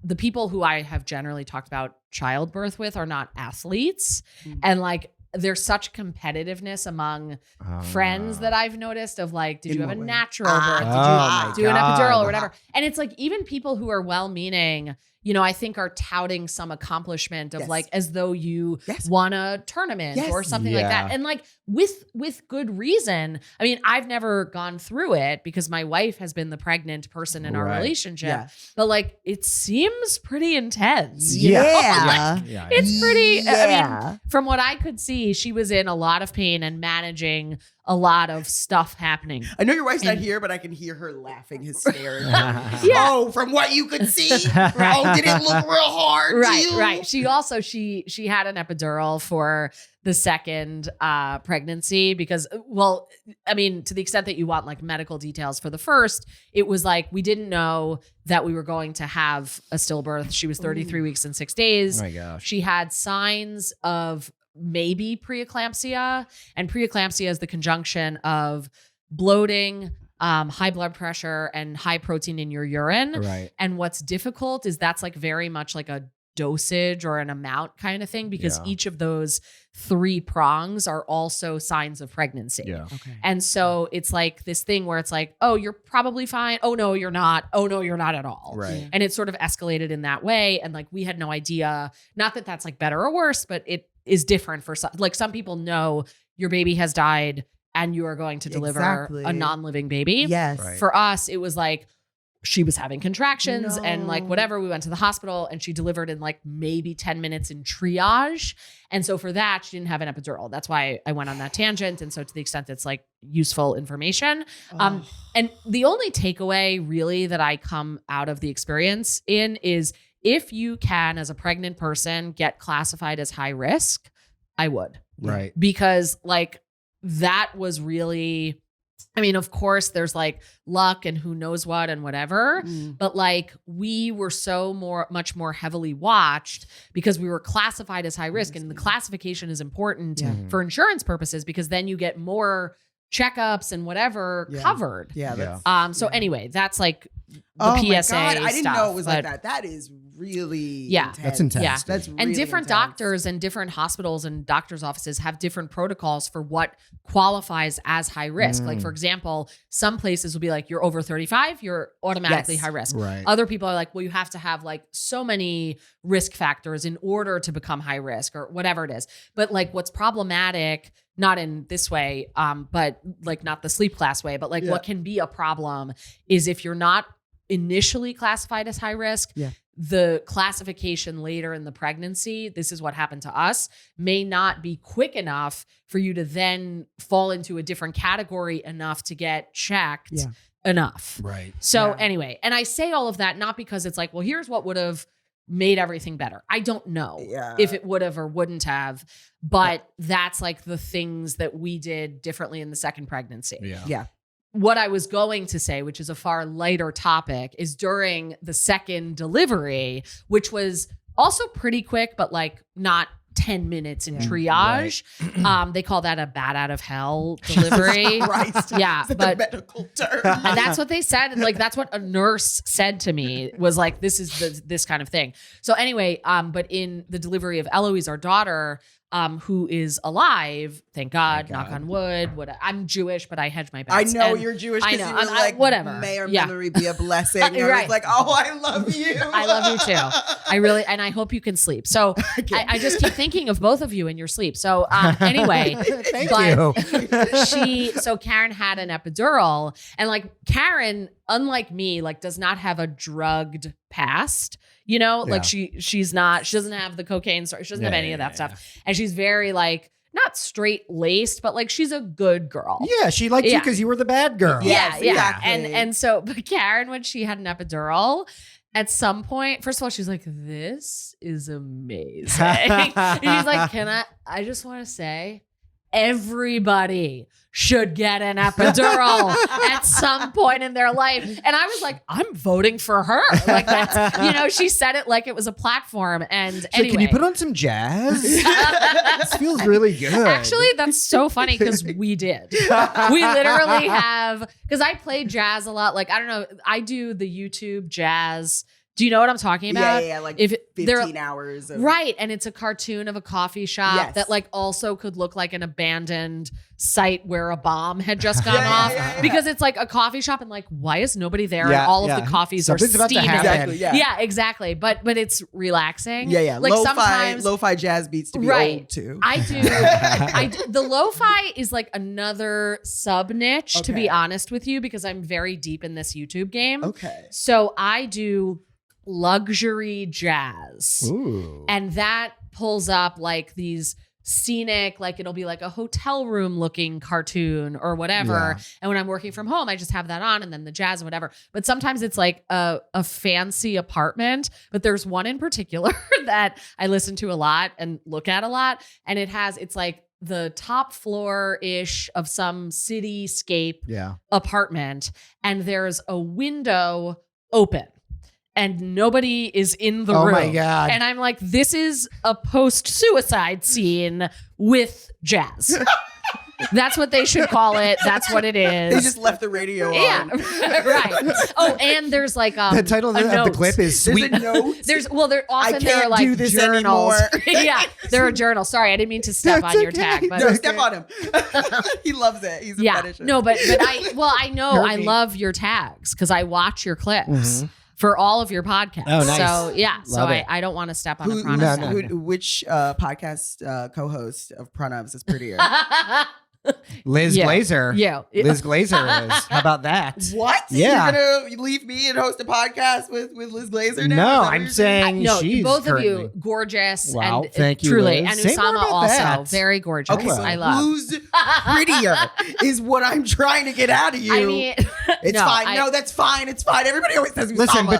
the people who I have generally talked about childbirth with are not athletes. And like, there's such competitiveness among friends that I've noticed of like, did you have a natural birth? Did you do an epidural or whatever? And it's like, even people who are well-meaning, I think are touting some accomplishment of like, as though you won a tournament or something like that. And like with good reason. I mean, I've never gone through it because my wife has been the pregnant person in our relationship, but like, it seems pretty intense. It's pretty, I mean, from what I could see, she was in a lot of pain and managing a lot of stuff happening. I know your wife's not here, but I can hear her laughing hysterically. Oh, from what you could see, did it look real hard? Right. She also she had an epidural for the second pregnancy because, well, I mean, to the extent that you want like medical details for the first, it was like we didn't know that we were going to have a stillbirth. She was 33 weeks and 6 days. Oh my gosh. She had signs of maybe preeclampsia, and preeclampsia is the conjunction of bloating, high blood pressure, and high protein in your urine. Right. And what's difficult is that's like very much like a dosage or an amount kind of thing because each of those 3 prongs are also signs of pregnancy. Yeah. Okay. And so it's like this thing where it's like, oh, you're probably fine. Oh, no, you're not. Oh, no, you're not at all. Right. And it sort of escalated in that way. And like, we had no idea, not that that's like better or worse, but it is different for some. Like some people know your baby has died and you are going to deliver a non-living baby. Yes. Right. For us, it was like, she was having contractions and like whatever, we went to the hospital and she delivered in like maybe 10 minutes in triage. And so for that, she didn't have an epidural. That's why I went on that tangent. And so to the extent it's like useful information. And the only takeaway really that I come out of the experience in is if you can, as a pregnant person, get classified as high risk, I would. Right. Because like that was really, I mean, of course, there's like luck and who knows what and whatever, but like we were so much more heavily watched because we were classified as high risk, and the classification is important for insurance purposes because then you get more checkups and whatever covered. So anyway, that's like the PSA. My God, I didn't know it was like but, that. That is really intense. That's intense. Yeah. That's really and different intense. doctors and different hospitals and doctors' offices have different protocols for what qualifies as high risk. Like, for example, some places will be like, you're over 35, you're automatically high risk. Right. Other people are like, well, you have to have like so many risk factors in order to become high risk or whatever it is. But like what's problematic, not in this way, but like not the sleep class way, but like what can be a problem is if you're not initially classified as high risk, the classification later in the pregnancy, this is what happened to us, may not be quick enough for you to then fall into a different category enough to get checked enough. Right. So anyway, and I say all of that not because it's like, well, here's what would have made everything better. I don't know if it would have or wouldn't have, but that's like the things that we did differently in the second pregnancy. Yeah. What I was going to say, which is a far lighter topic, is during the second delivery, which was also pretty quick, but like not 10 minutes in triage. They call that a bat out of hell delivery. Christ. Yeah, It's but a medical term. and that's what they said. Like, that's what a nurse said to me, was like, this is this kind of thing. So anyway, but in the delivery of Eloise, our daughter, who is alive, thank God, knock on wood. I'm Jewish, but I hedge my bets. I know And you're Jewish. I because know. you were like, whatever. May our Yeah. memory be a blessing. And Right. I was like, oh, I love you. I love you too. I really, and I hope you can sleep. So I just keep thinking of both of you in your sleep. So anyway, Thank you. So Karen had an epidural, and like Karen, unlike me, like does not have a drugged past. You know, like she doesn't have the cocaine story. She doesn't have any of that stuff. And she's very like, not straight laced, but like she's a good girl. Yeah, she liked you because you were the bad girl. Yeah, Yes, exactly. And so, but Karen, when she had an epidural, at some point, first of all, she's like, "This is amazing." And she's like, I just want to say, everybody should get an epidural at some point in their life. And I was like, I'm voting for her. Like, that's, she said it like it was a platform. And anyway. Can you put on some jazz? This feels really good. Actually, that's so funny because we did. We literally have, because I play jazz a lot. Like, I don't know, I do the YouTube jazz. Do you know what I'm talking about? Yeah, like if 15 hours. Right. And it's a cartoon of a coffee shop that like also could look like an abandoned site where a bomb had just gone off. Because it's like a coffee shop and like, why is nobody there? And all of the coffees Something's are about to steaming. happen. Yeah, exactly. But it's relaxing. Yeah. Like lo-fi jazz beats to be old too. I do. The lo-fi is like another sub niche, to be honest with you, because I'm very deep in this YouTube game. Okay. So I do luxury jazz. Ooh. And that pulls up like these scenic, like it'll be like a hotel room looking cartoon or whatever. Yeah. And when I'm working from home, I just have that on and then the jazz and whatever. But sometimes it's like a fancy apartment. But there's one in particular that I listen to a lot and look at a lot. And it's like the top floor-ish of some cityscape apartment. And there's a window open. And nobody is in the room. Oh my God. And I'm like, this is a post-suicide scene with jazz. That's what they should call it. That's what it is. They just left the radio on. Yeah, right. Oh, and there's like the title of the clip is There's Sweet. a note. There often can't there are like do this journals. anymore. Yeah, there are journals. Sorry, I didn't mean to step That's on your okay. tag, but No, step on him. He loves it. He's a fetishist. no, but I know I love your tags because I watch your clips. For all of your podcasts. Oh, nice. So, yeah. Love it. I don't want to step on a Pranav. Which podcast co-host of Pranav's is prettier? Liz Glazer. Yeah. Liz Glazer is. How about that? What? Yeah. You're gonna leave me and host a podcast with Liz Glazer now? No, Is that what I'm you're saying No, she's both currently. of you, gorgeous. Wow, and thank you, truly. Liz. And Say more Usama about also, that. very gorgeous. Okay, so I love. who's prettier is what I'm trying to get out of you. I mean, it's fine. No, that's fine. It's fine. Everybody always says Listen, Usama.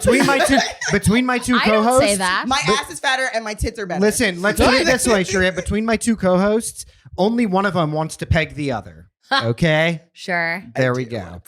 between my two I don't co-hosts. say that. My ass is fatter and my tits are better. Listen, let's put it this way, Sheria. Between my two co-hosts, only one of them wants to peg the other. Okay? Sure. There we go.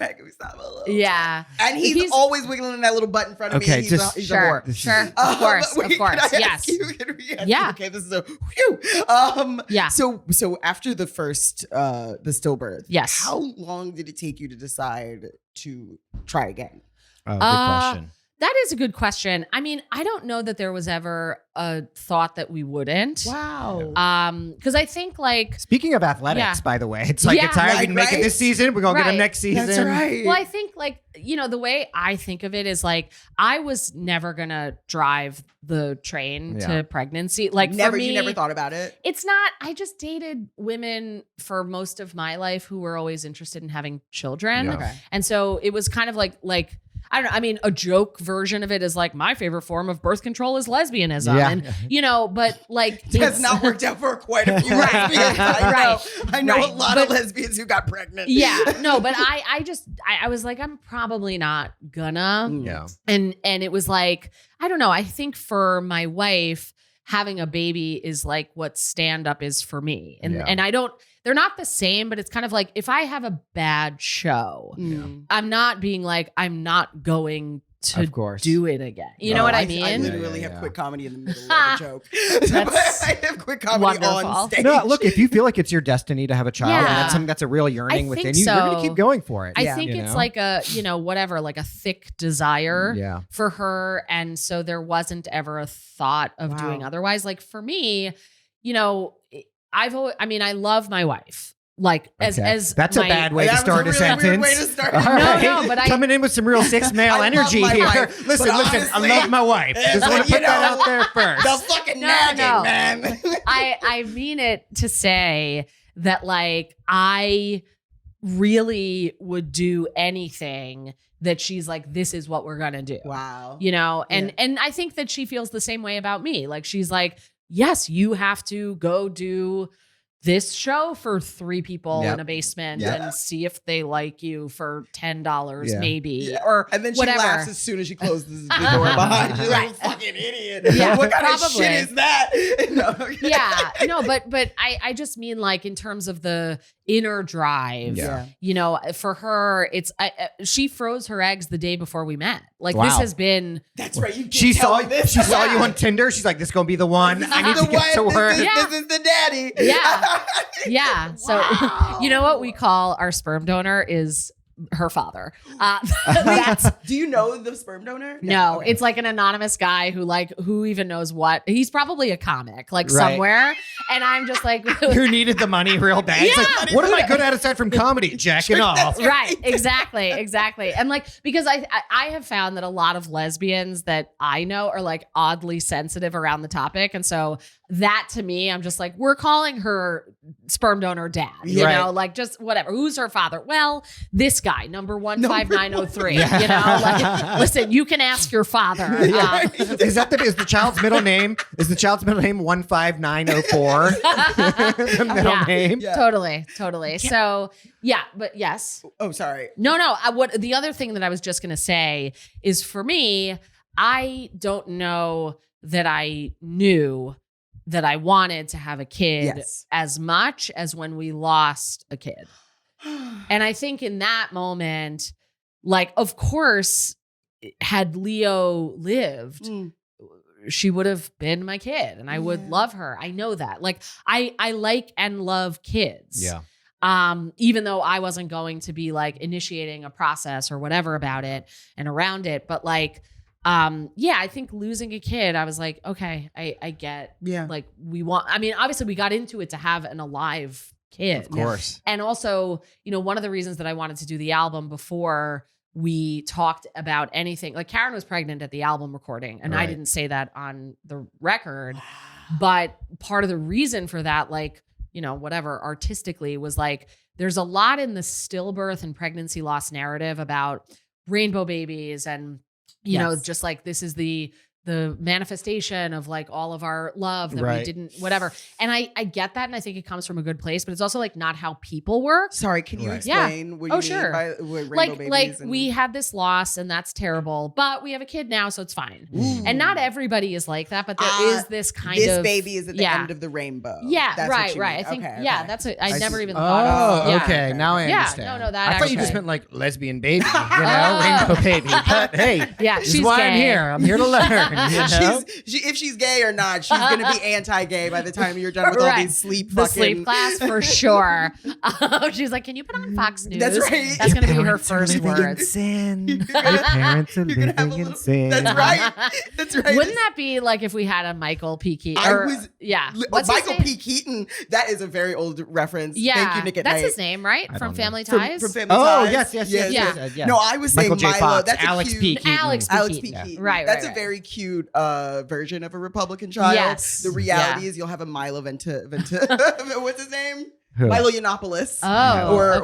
Yeah. And he's always wiggling that little butt in front of me. Okay, He's just- a he's a Sure. whore. Sure. Of course. Wait, Of course. can I Yes. ask you? Can we ask Yeah. you? Okay, this is a whew. Yeah. So after the first the stillbirth, Yes. how long did it take you to decide to try again? Oh, good question. That is a good question. I mean, I don't know that there was ever a thought that we wouldn't. Wow. Because I think like, Speaking of athletics, Yeah. by the way, it's like Yeah. it's tired. We Right, didn't make it right? this season. We're gonna get him Right. next season. That's right. well, I think like, the way I think of it is like, I was never gonna drive the train Yeah. to pregnancy. Like never, for me, you never thought about it. it's not, I just dated women for most of my life who were always interested in having children. Yeah. Okay. And so it was kind of like, I don't know. I mean, a joke version of it is like my favorite form of birth control is lesbianism. Yeah. And, but like, It has not worked out for quite a few lesbians. I know Right. a lot of lesbians who got pregnant. yeah, no, but I was like, I'm probably not gonna. Yeah. And it was like, I don't know. I think for my wife, having a baby is like what stand up is for me. And Yeah. and they're not the same, but it's kind of like if I have a bad show, I'm not being like, I'm not going to Of course. do it again. You know what I mean? I literally have quit comedy in the middle of a joke. I have quit comedy on stage. No, look, if you feel like it's your destiny to have a child, and Yeah. that's something that's a real yearning I within think you, you're going so. to keep going for it. I think you it's know? like a, whatever, like a thick desire Yeah. for her. And so there wasn't ever a thought of doing otherwise. Like for me, I love my wife. Like as that's a bad way to start a sentence. Way to start All right. No, but coming in with some real 6 male I energy love my here. wife, Listen, but I honestly, love my wife. Just want to put that out there first. The fucking nagging, man. I mean it to say that like I really would do anything that she's like, this is what we're gonna do. Wow. And I think that she feels the same way about me. Like she's like, yes, you have to go do this show for 3 people in a basement and see if they like you for $10 maybe or and then whatever. She laughs as soon as she closes the door behind you. Like, fucking idiot. Yeah, what kind probably. of shit is that? No. But I just mean like in terms of the inner drive, for her, it's she froze her eggs the day before we met. Like this has been. That's right. You She saw you on Tinder. She's like, this is going to be the one. I need to get to work. This is the daddy. Yeah. So you know what we call our sperm donor is her father. Do you know the sperm donor? No, it's like an anonymous guy who even knows what. He's probably a comic somewhere. And I'm just like, who needed the money real bad. It's like, what am I good at aside from comedy? Jacking off. Right. Exactly. And like, because I have found that a lot of lesbians that I know are like oddly sensitive around the topic. And so that to me, I'm just like, we're calling her sperm donor dad, you know, like just whatever. Who's her father? Well, this guy, number 15903, like, listen, you can ask your father. Is the child's middle name? Is the child's middle name 15904? The middle name? Yeah. Totally. So but yes. Oh, sorry. No. What the other thing that I was just going to say is for me, I don't know that I knew that I wanted to have a kid as much as when we lost a kid. And I think in that moment, like, of course, had Leo lived, she would have been my kid and I would love her. I know that. Like, I like and love kids. Yeah. Even though I wasn't going to be like initiating a process or whatever about it and around it. But like, I think losing a kid, I was like, okay, I get, like obviously we got into it to have an alive kid. Of course. And also, one of the reasons that I wanted to do the album before we talked about anything, like Karen was pregnant at the album recording and I didn't say that on the record, but part of the reason for that, like, whatever artistically was like, there's a lot in the stillbirth and pregnancy loss narrative about rainbow babies and just like this is the manifestation of like all of our love that we didn't, whatever. And I get that. And I think it comes from a good place, but it's also like not how people work. Sorry. Can you explain what you mean by rainbow babies? Like we had this loss and that's terrible, but we have a kid now. So it's fine. And not everybody is like that, but there is this kind of. This baby is at the end of the rainbow. Yeah. That's right. I think, okay. that's it. I never even thought of. Okay. Now I understand. No, that I thought you just meant like lesbian baby, rainbow baby. But hey, this is why I'm here. I'm here to learn. If she's gay or not, she's going to be anti-gay by the time you're done with all these sleep class for sure. She's like, can you put on Fox News? That's right. That's going to be her first words. Sin. Your parents are living in sin. That's right. Wouldn't that be like if we had a Michael P. Keaton? What's Michael P. Keaton. That is a very old reference. Yeah. Thank you, Nick at That's Night. his name, right? From Family Ties? From Family Ties. Yes. No, I was saying Michael J. Milo. Fox, That's Alex P. Keaton. Alex P. Keaton. Right. That's a very cute version of a Republican child. Yes. The reality is you'll have a Milo Venta what's his name? Milo Yiannopoulos. Oh, or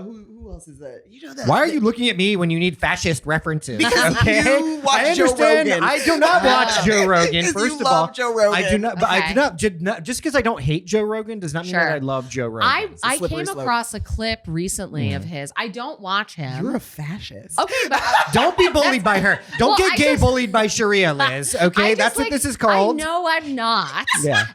who else is that? You know that. Why are you looking at me when you need fascist references? Because you watch I Joe understand. Rogan. I do not watch Joe Rogan. First you of love all, Joe Rogan. I do not. But Okay. I do not. Just because I don't hate Joe Rogan does not mean that I love Joe Rogan. I came across a clip recently of his. I don't watch him. You're a fascist. Okay, but Don't be bullied by her. Don't get I gay just- bullied by Sheria, Liz. Okay, that's what this is called. I know I'm not. Yeah.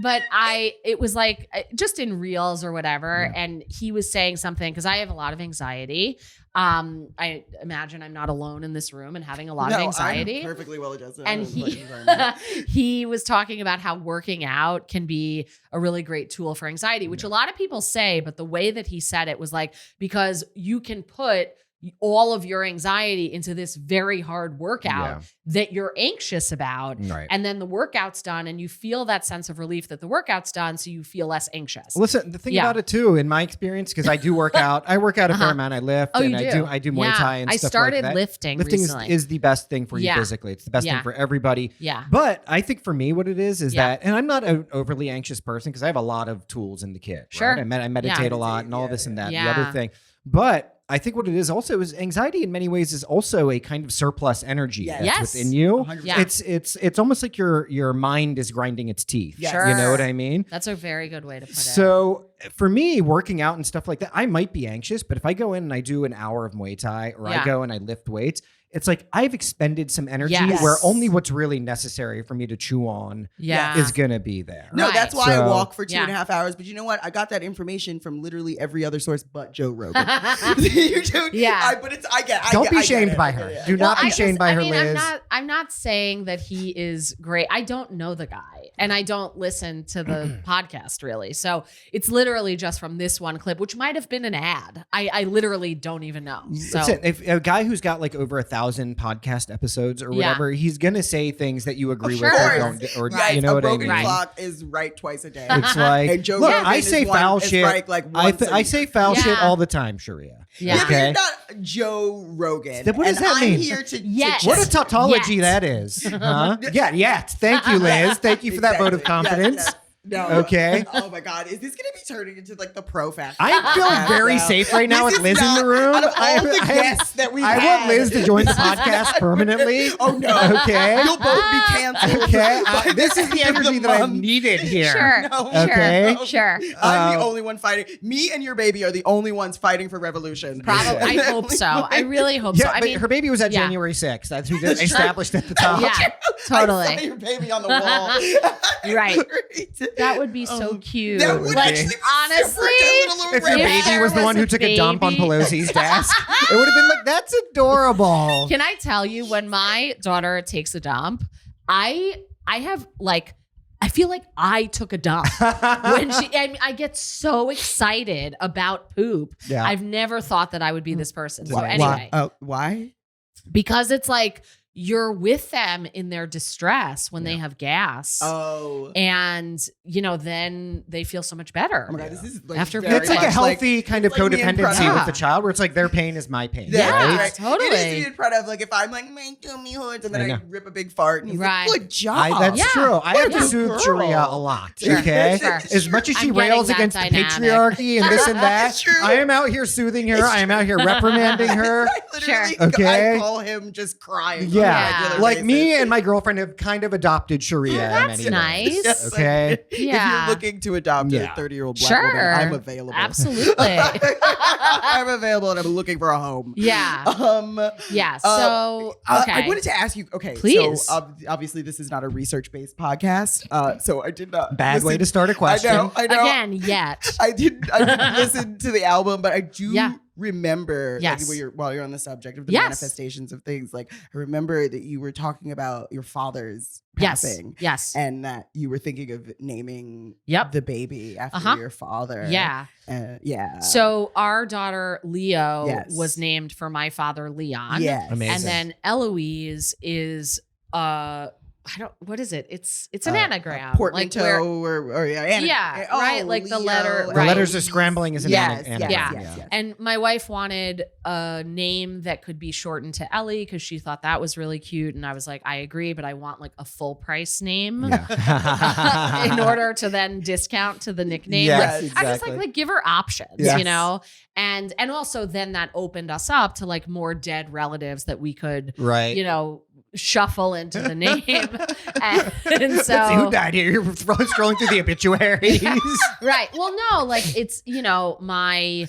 But it was like just in reels or whatever, and he was saying something because I have a lot of anxiety. I imagine I'm not alone in this room and having a lot of anxiety. I'm perfectly well adjusted. And he was talking about how working out can be a really great tool for anxiety, which a lot of people say, but the way that he said it was like, because you can put all of your anxiety into this very hard workout that you're anxious about. Right. And then the workout's done and you feel that sense of relief that the workout's done. So you feel less anxious. Listen, the thing about it too, in my experience, because I do work out, I work out a fair amount. I lift and I do Muay Thai and stuff like that. I started lifting recently. Is the best thing for you physically. It's the best thing for everybody. Yeah. But I think for me, what it is that, and I'm not an overly anxious person because I have a lot of tools in the kit. Sure. Right? I meditate a lot and all this and that, and the other thing. But I think what it is also is anxiety in many ways is also a kind of surplus energy that's within you. 100%. It's almost like your mind is grinding its teeth. Yes. Sure. You know what I mean? That's a very good way to put it. So for me, working out and stuff like that, I might be anxious, but if I go in and I do an hour of Muay Thai or I go and I lift weights, it's like I've expended some energy where only what's really necessary for me to chew on is going to be there. No, that's why I walk for 2.5 hours. But you know what? I got that information from literally every other source but Joe Rogan. But Don't be shamed by her. Do not be shamed by her, Liz. I'm not saying that he is great. I don't know the guy and I don't listen to the podcast really. So it's literally just from this one clip, which might have been an ad. I literally don't even know. So if a guy who's got like over 1,000 podcast episodes or whatever, he's gonna say things that you agree with or don't, or you know what I mean. Clock is right twice a day. It's like, and Joe look, Rogan I say foul shit. Right, like I say foul shit all the time, Sharia. Yeah. But you're not Joe Rogan. What does that mean? I'm here to what a tautology that is. Huh? Thank you, Liz. Thank you for that vote of confidence. No. Okay. Oh my God. Is this going to be turning into like the pro fashion? I feel very safe right now with Liz in the room. Out of all the guests that we've had. I want Liz to join the podcast permanently. Oh no. Okay. You'll both be canceled. Okay. This is the energy that I needed here. Sure. No. Okay. Sure. I'm the only one fighting. Me and your baby are the only ones fighting for revolution. Probably. I hope so. I really hope so. I mean, her baby was at January 6th. That's who established at the top. Yeah. Totally. I saw your baby on the wall. Right. That would be so cute. That would honestly, if your baby was the one who took a dump on Pelosi's desk, it would have been like, that's adorable. Can I tell you, when my daughter takes a dump, I have like, I feel like I took a dump when I get so excited about poop. Yeah. I've never thought that I would be this person. So anyway, why? Because it's like, you're with them in their distress when they have gas. Oh. And, then they feel so much better. Oh my God, this is like after it's like a healthy kind of codependency with the Yeah. child where it's like their pain is my pain. Yeah, right? totally. It is me and Pranav, like if I'm like, my tummy hurts, and then I rip a big fart, and he's like, good job. That's true. I have to a soothe girl. Sharia a lot. Sure. Okay? Sure. As much as she I'm getting rails that against dynamic. the patriarchy and this and that, That's true. I am out here soothing her. I am out here reprimanding her. Literally, Okay. I call him just crying. Yeah. Like me and my girlfriend have kind of adopted Sharia. That's in many ways. nice. Yes, Okay. Like, if you're looking to adopt a 30-year-old black woman, I'm available. Absolutely. I'm available and I'm looking for a home. Yeah. Yeah. So, okay. I wanted to ask you, Please. So obviously this is not a research-based podcast. So I did not Bad way to start a question. I know. Again, yet. I didn't listen to the album, but I do remember while you're on the subject of the manifestations of things, like I remember that you were talking about your father's passing. Yes. And that you were thinking of naming the baby after your father. Yeah. Yeah. So our daughter Leo was named for my father Leon. Yes. Amazing. And then Eloise is what is it? It's an anagram. Portmanteau right? Like Leo, the letter. The right. letters are scrambling as an anagram. Yeah. And my wife wanted a name that could be shortened to Ellie because she thought that was really cute. And I was like, I agree, but I want like a full price name in order to then discount to the nickname. Yes, I just like give her options, And also then that opened us up to like more dead relatives that we could, shuffle into the name. and so who died here? You're scrolling through the obituaries. Right. Well, no, like it's, my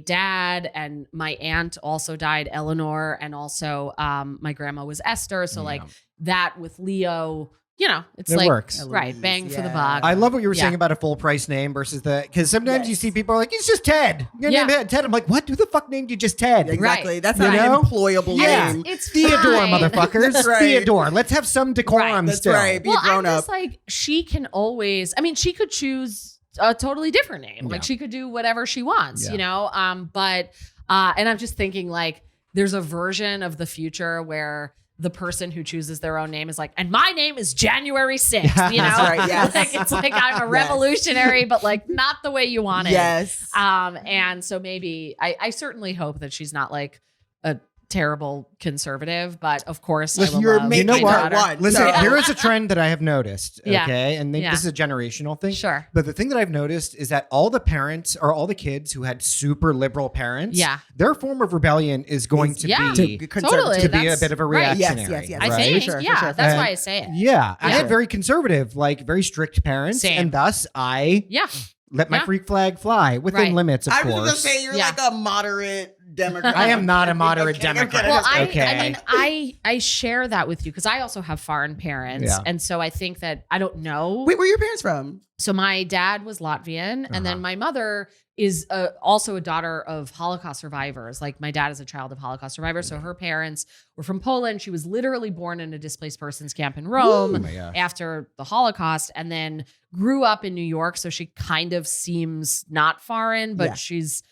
dad and my aunt also died, Eleanor, and also my grandma was Esther. So like that with Leo it's It like, works. right, bang for the Yeah. buck. I love what you were Yeah. saying about a full price name versus because sometimes you see people are like, it's just Ted. Your Yeah. name Ted. I'm like, what? Who the fuck named you just Ted? Exactly. Right. That's You not know? an employable Yeah. name. It's Theodore, fine. motherfuckers. That's right. Theodore. Let's have some decorum That's still. right. Be Well, a grown I'm up. just like, she can always, she could choose a totally different name. Yeah. Like she could do whatever she wants, Yeah. but and I'm just thinking like, there's a version of the future where the person who chooses their own name is like, and my name is January 6th, you know? That's right, yes. Like, it's like I'm a revolutionary, but like not the way you want it. Yes. And so maybe I certainly hope that she's not like a terrible conservative, but of course Listen, I will you're love making my You know what? daughter. one. Listen, So- here is a trend that I have noticed. Yeah. Okay. And Yeah. this is a generational thing. Sure. But the thing that I've noticed is that all the parents or all the kids who had super liberal parents, Yeah. their form of rebellion is going to Yeah. be Totally. to be a That's bit of a right. reactionary. Yes, I right? think, For sure, for yeah, sure. that's And- why I say it. Yeah. I Yeah. had very conservative, like very strict parents. Same. And thus I Yeah. let my Yeah. freak flag fly within Right. limits, of I was course. just gonna say you're Yeah. like a moderate Democrat. I am not a moderate Okay, Democrat. okay, Well, okay. I share that with you because I also have foreign parents, Yeah. and so I think that I don't know. Wait, where are your parents from? So my dad was Latvian, and then my mother is also a daughter of Holocaust survivors. Like my dad is a child of Holocaust survivors, so her parents were from Poland. She was literally born in a displaced persons camp in Rome Oh my gosh. after the Holocaust, and then grew up in New York. So she kind of seems not foreign, but Yeah. she's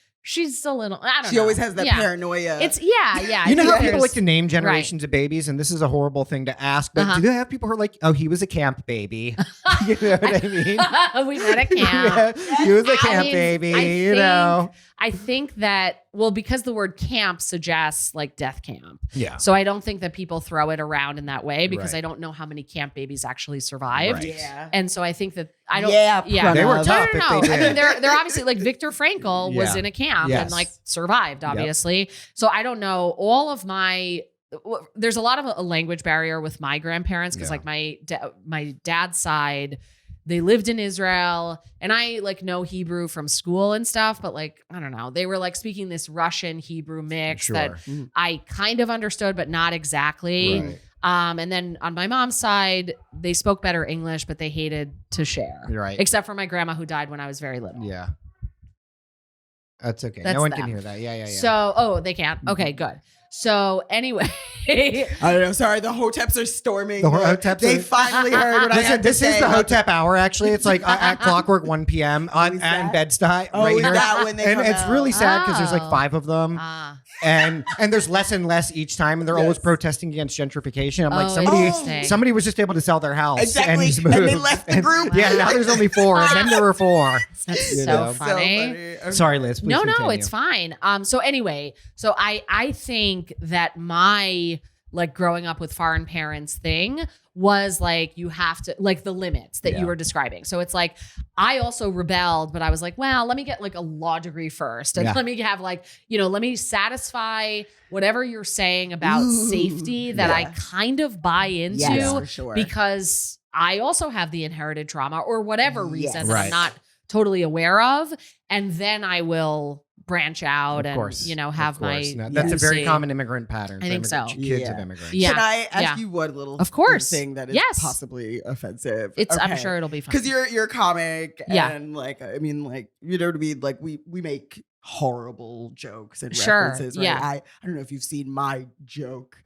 a little. I don't know. She always has that Yeah. paranoia. It's yeah. You know I how think people there's- like to name generations of babies, and this is a horrible thing to ask, but do they have people who are like, oh, he was a camp baby? You know what I mean? we met at camp. Yeah, he was a I camp mean, baby, I you think- know? I think that, well, because the word camp suggests like death camp. Yeah. So I don't think that people throw it around in that way because Right. I don't know how many camp babies actually survived. Right. yeah. And so I think that I don't. Yeah, They were Pranav. tough No. if I they mean, did. they're obviously like Viktor Frankl was Yeah. in a camp Yes. and like survived, obviously. So I don't know all of my. There's a lot of a language barrier with my grandparents because Yeah. like my dad's side, they lived in Israel, and I like know Hebrew from school and stuff, but like I don't know, they were like speaking this Russian Hebrew mix that Sure. I kind of understood, but not exactly. Right. And then on my mom's side, they spoke better English, but they hated to share. Right. Except for my grandma who died when I was very little. Yeah. That's okay. That's no one them. can hear that. Yeah. So, they can't. Okay, good. So anyway, I don't know. Sorry, the Hoteps are storming. The Hoteps They are- finally heard what I had to This say is the about Hotep hour, actually. It's like at clockwork 1 p.m. on is that? Bed-Stuy Oh, right is here. that when they And come it's out? really sad because there's like Oh. 5 of them. And there's less and less each time, and they're always Yes. protesting against gentrification. I'm like, Oh, somebody interesting. somebody was just able to sell their house. Exactly. And, And they move. left the And- group. Yeah, now there's only 4, and then there were 4. That's You so know. funny. Okay. Sorry, Liz. Please No, continue. it's fine. So anyway, so I think that my like growing up with foreign parents thing was like you have to like the limits that Yeah. you were describing. So it's like I also rebelled, but I was like, well, let me get like a law degree first, and Yeah. let me have like let me satisfy whatever you're saying about Ooh, safety that I yeah. kind of buy into Yes, for sure. because I also have the inherited trauma or whatever reason Yes. that Right. I'm not totally aware of, and then I will branch out Of and course. have Of my course. Now, that's a UC. very common immigrant pattern. I for think so. Kids Yeah. of immigrants. Yeah. Can I ask Yeah. you one little Of course. thing that is Yes. possibly offensive? It's I'm sure it'll be fun. Because you're a comic, Yeah. and like I mean, like you know what I mean. Like we make horrible jokes and Sure, references. Right? yeah. I don't know if you've seen my joke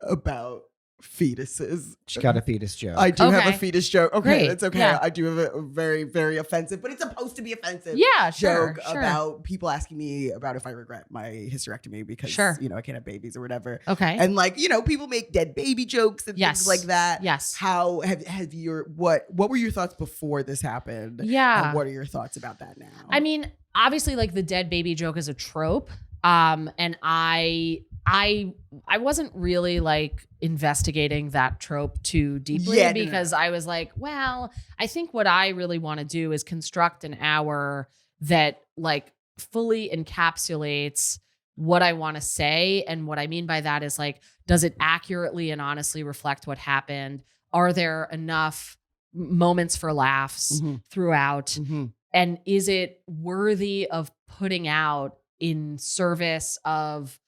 about fetuses. She got a fetus joke. I do have Okay. a fetus joke. Okay, Great, it's okay. yeah. I do have a very, very offensive, but it's supposed to be offensive. Yeah, sure, Joke sure. about people asking me about if I regret my hysterectomy because Sure. I can't have babies or whatever. Okay. And like people make dead baby jokes and Yes. things like that. Yes. How have your what were your thoughts before this happened? Yeah. And what are your thoughts about that now? I mean, obviously, like the dead baby joke is a trope. And I wasn't really like investigating that trope too deeply Yeah, no, because I was like, well, I think what I really want to do is construct an hour that like fully encapsulates what I want to say. And what I mean by that is like, does it accurately and honestly reflect what happened? Are there enough moments for laughs Mhm. throughout? Mhm. And is it worthy of putting out in service of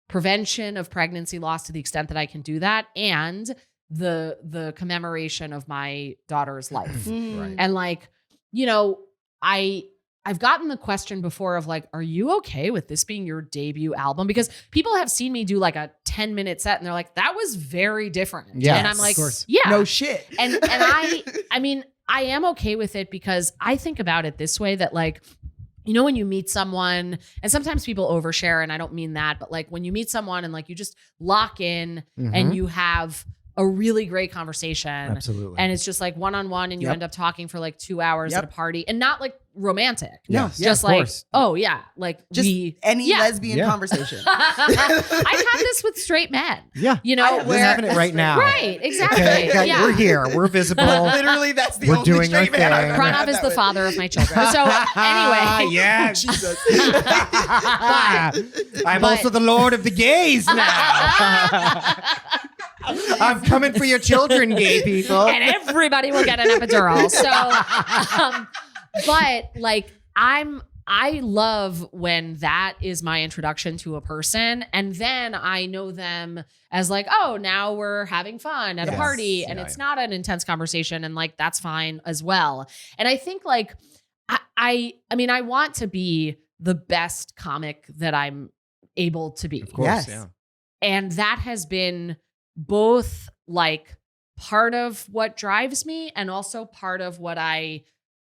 prevention of pregnancy loss to the extent that I can do that? And the commemoration of my daughter's life. Right. And like, you know, I've gotten the question before of like, are you okay with this being your debut album? Because people have seen me do like a 10-minute set and they're like, that was very different. Yes, and I'm like, of course. yeah. No shit. And I mean, I am okay with it because I think about it this way that like, you know, when you meet someone, and sometimes people overshare, and I don't mean that, but like when you meet someone and like you just lock in and you have a really great conversation. Absolutely. And it's just like one-on-one and you end up talking for like 2 hours at a party, and not like romantic. No, just like, oh yeah. Like just any lesbian conversation. I had this with straight men. Yeah. You know, we're having it right now. Right, exactly. Okay, Yeah. We're here. We're visible. Literally, that's the We're only doing straight our man I've thing. ever Pranav had is that the with. father of my children. So anyway. Yeah. Jesus. I'm also the Lord of the gays now. I'm coming for your children, gay people. And everybody will get an epidural. So, but like I love when that is my introduction to a person, and then I know them as like, oh, now we're having fun at a party, and it's not an intense conversation, and like that's fine as well. And I think like I mean, I want to be the best comic that I'm able to be. Of course, And that has been both like part of what drives me and also part of what I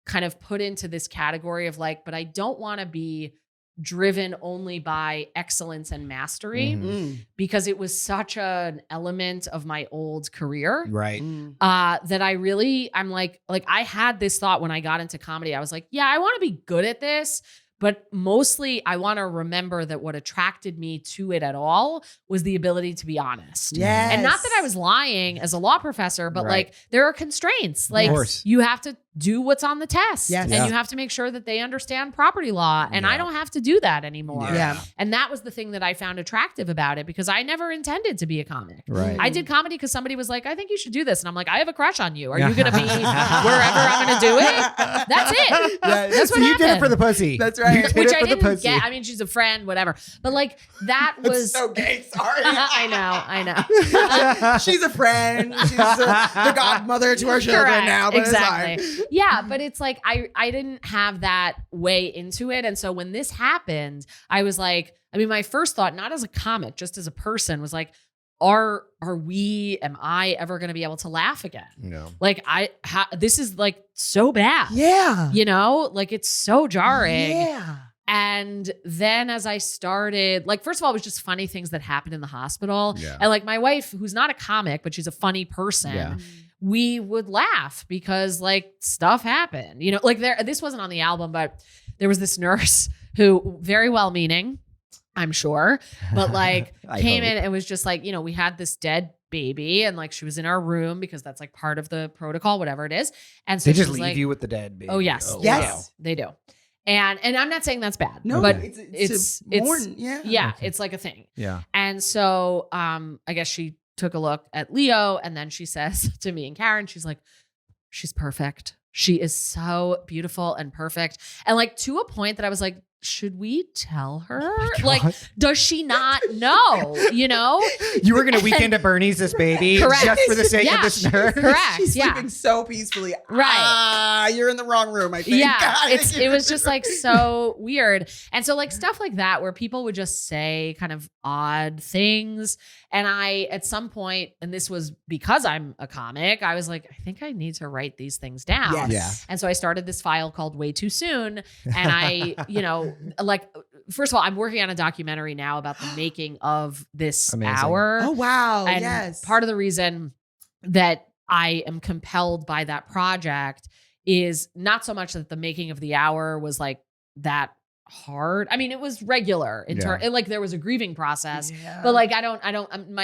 kind of put into this category of like, but I don't want to be driven only by excellence and mastery because it was such an element of my old career. Right. That I'm like I had this thought when I got into comedy. I was like, yeah, I want to be good at this. But mostly I want to remember that what attracted me to it at all was the ability to be honest. Yes. And not that I was lying as a law professor, but like there are constraints. Like you have to do what's on the test. Yes. And you have to make sure that they understand property law. And I don't have to do that anymore. Yeah. And that was the thing that I found attractive about it because I never intended to be a comic. Right. I did comedy because somebody was like, I think you should do this. And I'm like, I have a crush on you. Are you going to be wherever I'm going to do it? That's it. That's what you happened. did it for the pussy. That's right. You did Which it I for the didn't pussy. get. I mean, she's a friend, whatever. But like that was so gay. Sorry. I know. She's a friend. She's the godmother to our children Correct. now. But Exactly. It's fine. Yeah, but it's like I didn't have that way into it, and so when this happened, I was like, I mean, my first thought, not as a comic, just as a person, was like, am I ever going to be able to laugh again? No. Like this is like so bad. Yeah. You know, like it's so jarring. Yeah. And then as I started, like, first of all, it was just funny things that happened in the hospital. Yeah. And like my wife, who's not a comic, but she's a funny person, we would laugh because like stuff happened, you know, like this wasn't on the album, but there was this nurse who very well-meaning, I'm sure, but like came in and was just like, you know, we had this dead baby and like she was in our room because that's like part of the protocol, whatever it is. And so They she just was leave like, you with the dead baby. oh yes. Oh, Yes. wow. They do. And I'm not saying that's bad. No, but it's it's like a thing. Yeah. And so I guess she took a look at Leo and then she says to me and Karen, she's like, she's perfect. She is so beautiful and perfect. And like to a point that I was like, should we tell her? Like, does she not know? You know? You were going to weekend at Bernie's this baby Correct. just for the sake of this nurse. Correct. She's sleeping so peacefully. Right. You're in the wrong room, I think. Yeah. God, It was just like so weird. And so like stuff like that where people would just say kind of odd things. And I, at some point, and this was because I'm a comic, I was like, I think I need to write these things down. Yes. Yeah. And so I started this file called Way Too Soon. And I, you know, like, first of all, I'm working on a documentary now about the making of this Amazing. hour. Oh, wow. And yes. part of the reason that I am compelled by that project is not so much that the making of the hour was like that hard. I mean, it was regular in like there was a grieving process, but like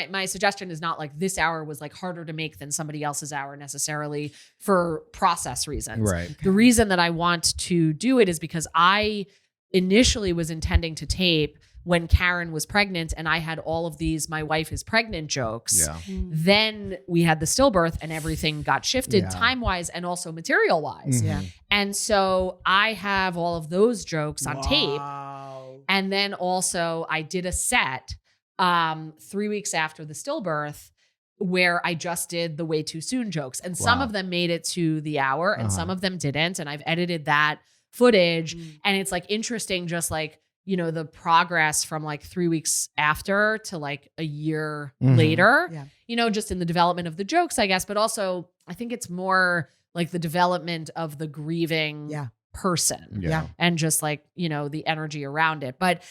my suggestion is not like this hour was like harder to make than somebody else's hour necessarily for process reasons. Right. The reason that I want to do it is because I initially was intending to tape when Karen was pregnant and I had all of these my wife is pregnant jokes. Yeah. Then we had the stillbirth and everything got shifted time-wise and also material-wise. Yeah. And so I have all of those jokes on tape. And then also I did a set 3 weeks after the stillbirth where I just did the way too soon jokes. And some of them made it to the hour and some of them didn't. And I've edited that footage. And it's like interesting, just like, you know, the progress from like 3 weeks after to like a year later, you know, just in the development of the jokes, I guess. But also I think it's more like the development of the grieving person and just like, you know, the energy around it. But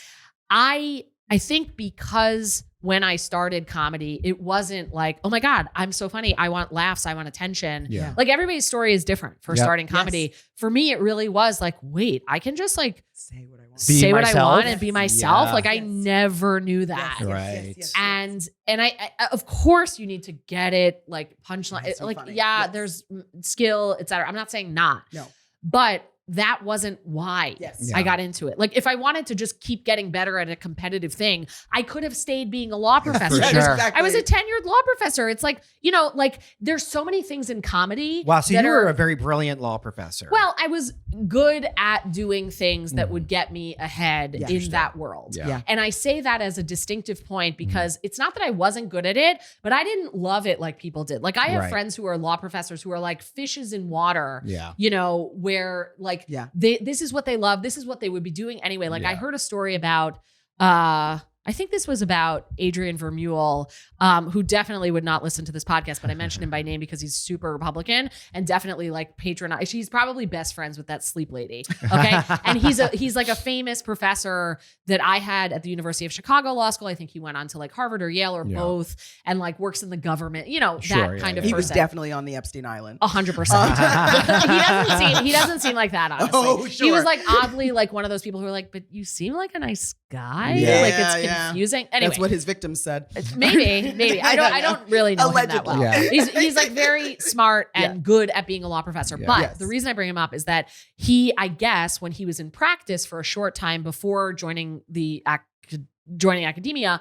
I think because when I started comedy, it wasn't like, oh my God, I'm so funny. I want laughs. I want attention. Yeah. Like everybody's story is different for starting comedy. Yes. For me, it really was like, wait, I can just like say what I want. Say what I want and be myself. Yeah. Like I never knew that. Yes. Right. Yes. And I of course you need to get it like punchline. So like, funny. There's skill, etc. I'm not saying not. No. But that wasn't why I got into it. Like if I wanted to just keep getting better at a competitive thing, I could have stayed being a law professor. Sure. Exactly. I was a tenured law professor. It's like, you know, like there's so many things in comedy. Wow. So you were a very brilliant law professor. Well, I was good at doing things that would get me ahead in that world. Yeah. And I say that as a distinctive point because it's not that I wasn't good at it, but I didn't love it like people did. Like I have friends who are law professors who are like fishes in water, you know, where like, this is what they love. This is what they would be doing anyway. Like I heard a story about, I think this was about Adrian Vermeule, who definitely would not listen to this podcast, but I mentioned him by name because he's super Republican and definitely like patronized. He's probably best friends with that sleep lady. Okay. And he's like a famous professor that I had at the University of Chicago Law School. I think he went on to like Harvard or Yale or both and like works in the government, you know, that kind of person. He was definitely on the Epstein Island. 100%. He doesn't seem like that, honestly. Oh, sure. He was like oddly like one of those people who are like, but you seem like a nice guy. Like it's confusing. Anyway, that's what his victims said. Maybe. I don't really know him that well. Yeah. He's like very smart and good at being a law professor. Yeah. But the reason I bring him up is that he, I guess, when he was in practice for a short time before joining academia,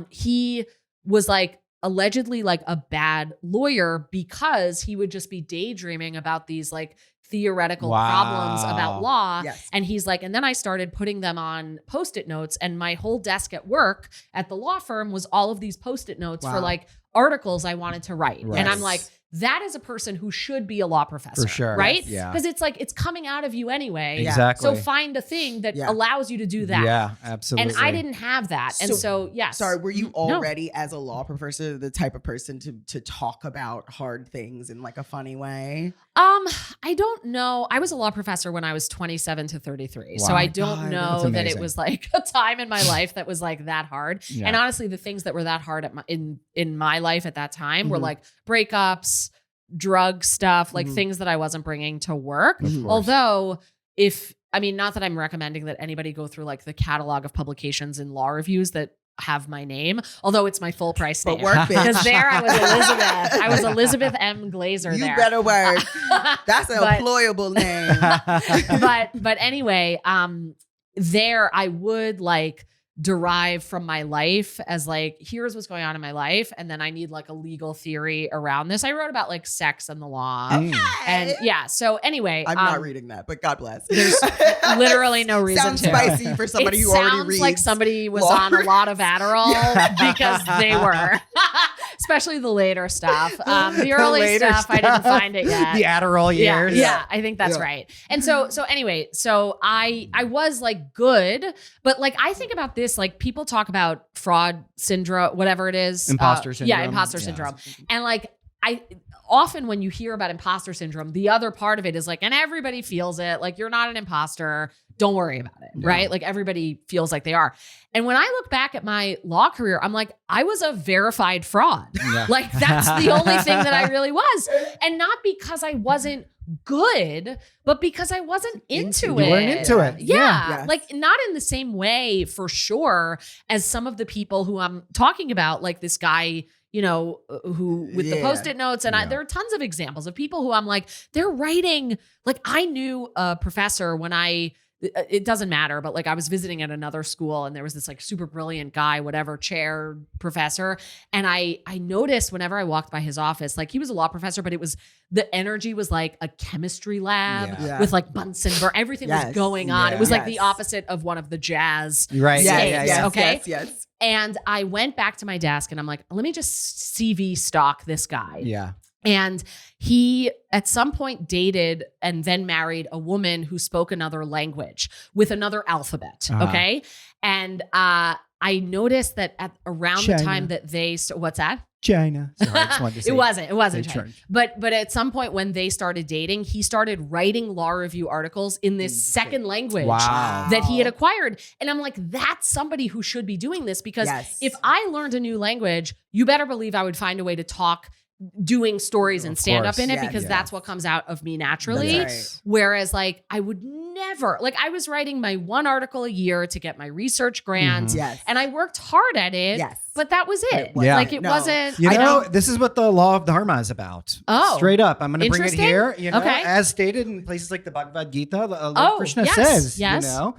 he was like allegedly like a bad lawyer because he would just be daydreaming about these like theoretical problems about law. Yes. And he's like, and then I started putting them on Post-it notes and my whole desk at work at the law firm was all of these Post-it notes for like articles I wanted to write. Right. And I'm like, that is a person who should be a law professor. For sure. Right? Yeah. Because it's like, it's coming out of you anyway. Exactly. So find a thing that allows you to do that. Yeah, absolutely. And I didn't have that. And so yes. Sorry, were you already as a law professor the type of person to talk about hard things in like a funny way? I don't know. I was a law professor when I was 27 to 33. Wow. So I don't know that it was like a time in my life that was like that hard. Yeah. And honestly, the things that were that hard in my life at that time were like breakups, drug stuff, like things that I wasn't bringing to work. Although not that I'm recommending that anybody go through like the catalog of publications and law reviews that have my name, although it's my full price name. But work, because there I was Elizabeth. I was Elizabeth M. Glazer. You there. better work. That's an employable name. But anyway, there I would like derive from my life as like, here's what's going on in my life. And then I need like a legal theory around this. I wrote about like sex and the law. Okay. And so anyway. I'm not reading that, but God bless. There's literally no reason sounds spicy for somebody who already reads. Sounds like somebody was on a lot of Adderall because they were. Especially the later stuff. The early stuff, I didn't find it yet. The Adderall years. Yeah, I think that's right. And so anyway, so I was like good, but like I think about this, like people talk about fraud syndrome, whatever it is. Imposter syndrome. Yeah, imposter syndrome. And like often when you hear about imposter syndrome, the other part of it is like, and everybody feels it, like you're not an imposter. Don't worry about it, right? Like everybody feels like they are. And when I look back at my law career, I'm like, I was a verified fraud. Yeah. Like that's the only thing that I really was. And not because I wasn't good, but because I wasn't into it. You weren't into it. Yeah. Yes. Like not in the same way for sure as some of the people who I'm talking about, like this guy, you know, who with the Post-it notes. And there are tons of examples of people who I'm like, they're writing, like I knew a professor when I it doesn't matter, but like I was visiting at another school and there was this like super brilliant guy, whatever, chair professor. And I noticed whenever I walked by his office, like he was a law professor, but the energy was like a chemistry lab with like Bunsen burner. Everything was going on. It was like the opposite of one of the jazz Yes. Okay. Yes. And I went back to my desk and I'm like, let me just CV stalk this guy. Yeah. And he, at some point, dated and then married a woman who spoke another language with another alphabet. Okay. And I noticed that at around the time that they, what's that? China. Sorry, I just wanted to say it wasn't China. But at some point when they started dating, he started writing law review articles in this second language that he had acquired. And I'm like, that's somebody who should be doing this, because if I learned a new language, you better believe I would find a way to talk doing stories and stand up in it, because that's what comes out of me naturally. Right. Whereas like I would never, like I was writing my one article a year to get my research grant and I worked hard at it, but that was it. Like it wasn't, you know, this is what the law of dharma is about. Straight up. I'm going to bring it here, you know, as stated in places like the Bhagavad Gita, Lord Krishna says, you know,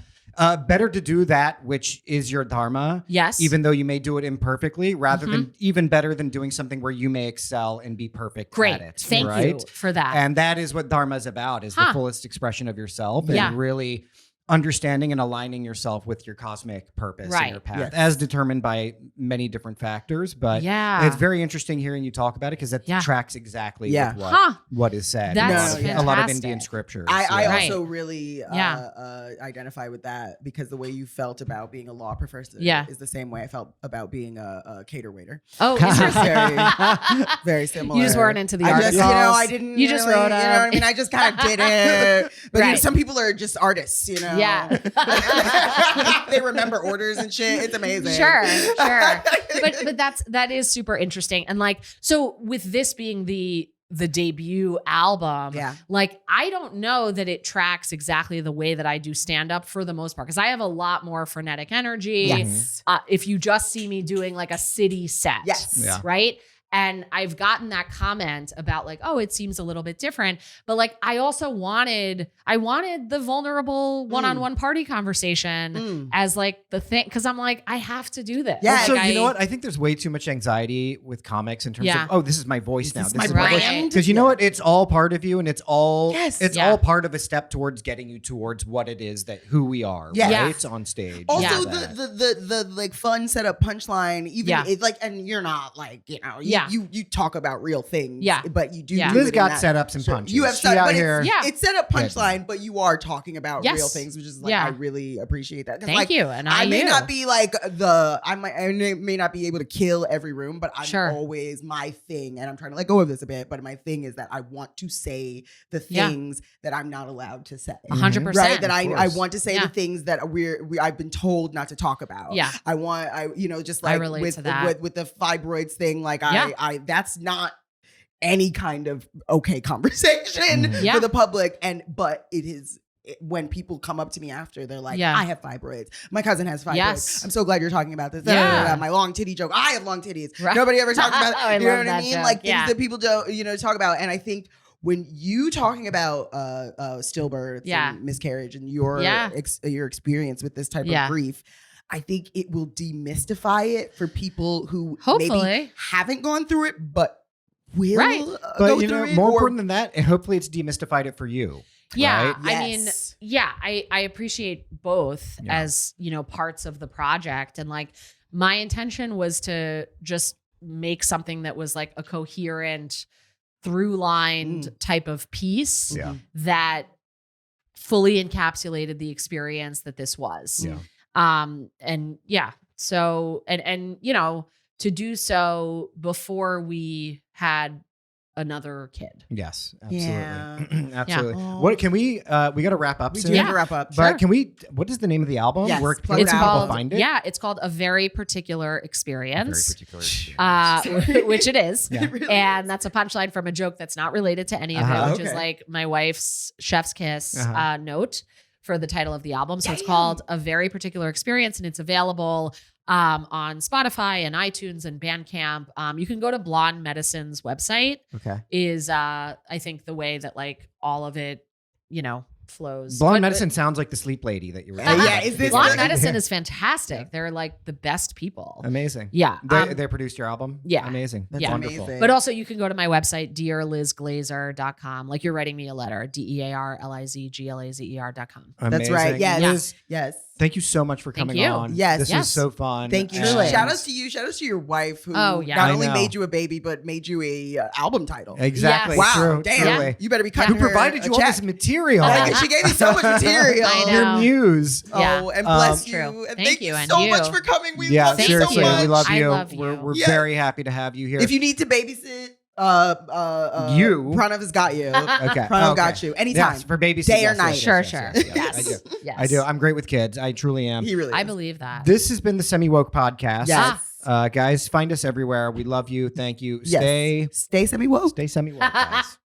better to do that which is your dharma, even though you may do it imperfectly, rather than even better than doing something where you may excel and be perfect at it. Thank you for that. And that is what dharma is about, is the fullest expression of yourself and really understanding and aligning yourself with your cosmic purpose and your path, as determined by many different factors. But it's very interesting hearing you talk about it, because that tracks exactly with what is said. That's a lot of Indian scriptures. I also really identify with that, because the way you felt about being a law professor is the same way I felt about being a cater waiter. Oh, very, very similar. You just weren't into the articles. I didn't. You just really, wrote you know what I mean? I just kind of did it. But you know, some people are just artists, you know. Yeah. They remember orders and shit. It's amazing. Sure. But that is super interesting. And like, so with this being the debut album, like I don't know that it tracks exactly the way that I do stand up for the most part, because I have a lot more frenetic energy. If you just see me doing like a city set, right? And I've gotten that comment about like, oh, it seems a little bit different. But like, I also wanted the vulnerable one-on-one party conversation as like the thing. Cause I'm like, I have to do this. Yeah. Like, So you know what? I think there's way too much anxiety with comics in terms of, oh, this is my voice now. This is my brand. Because you know what? It's all part of you, and it's all all part of a step towards getting you towards what it is that who we are, right? On stage. Also the like fun setup punchline, even it, like, and you're not like, you know, you talk about real things, but you do. Liz got setups and punches. You have set out here. It's set up punchline, but you are talking about real things, which is like I really appreciate that. Thank you. And I may not be like I may not be able to kill every room, but I'm always my thing, and I'm trying to let go of this a bit. But my thing is that I want to say the things that I'm not allowed to say. 100%. Right? That I want to say the things that I've been told not to talk about. Yeah. I you know, just like with the fibroids thing, like I that's not any kind of okay conversation for the public. But it is, when people come up to me after, they're like, I have fibroids. My cousin has fibroids. I'm so glad you're talking about this. My long titty joke. I have long titties. Right. Nobody ever talks about it. You know what I mean? Joke. Like things that people don't, you know, talk about. And I think when you talking about stillbirth and miscarriage and your experience with this type of grief, I think it will demystify it for people who maybe haven't gone through it, but will but you know, more important than that, and hopefully it's demystified it for you. Yeah. Right? I mean, I appreciate both as, you know, parts of the project. And like, my intention was to just make something that was like a coherent, through-lined type of piece that fully encapsulated the experience that this was. So, and you know, to do so before we had another kid. Yes, absolutely. Absolutely. What can we got to wrap up soon. We do wrap up. But can we, what is the name of the album? Yes, where can it's people called, find it? Yeah, it's called A Very Particular Experience. Which it is. And that's a punchline from a joke that's not related to any of it, which is like my wife's chef's kiss note for the title of the album. So it's called A Very Particular Experience, and it's available on Spotify and iTunes and Bandcamp. You can go to Blonde Medicine's website. Is I think the way that like all of it, you know, flows. Blonde But- medicine sounds like the sleep lady that you were. Yeah, is this Blonde the- medicine is fantastic. They're like the best people. Amazing. Yeah. They produced your album. Yeah. Amazing. That's Yeah. Wonderful. amazing. But also, you can go to my website, dearlizglazer.com. Like you're writing me a letter, DearLizGlazer.com. That's right. Amazing. Yes. Liz, Yes. thank you so much for Thank coming you. on. Yes. This Yes. was so fun. Thank you. Truly. Shout outs to you. Shout outs to your wife who Oh, yeah. not I only know. made you a baby, but made you a album title. Exactly. Yes. Wow. True. Damn. Truly. You better be Yeah. cutting Who her provided a you all check. this material? Like, she gave me so much material. I know. Your muse. Yeah. Oh, and bless True. you. And Thank thank you, you and so you. much for coming. We Yeah, love you seriously, so much. we love I you. love you. We're Yeah. very happy to have you here. If you need to babysit, You? Pranav has got you. okay, Pranav okay. got you anytime. Yes, for babysitting. Day or yes, night. yes, Sure, yes, sure. yes, yes, Yes. I do. Yes. I do. I'm great with kids. I truly am. He really. I is. believe that. This has been the SemiWoke podcast. Yes. Guys, find us everywhere. We love you. Thank you. Yes. Stay Stay semi woke. SemiWoke, guys.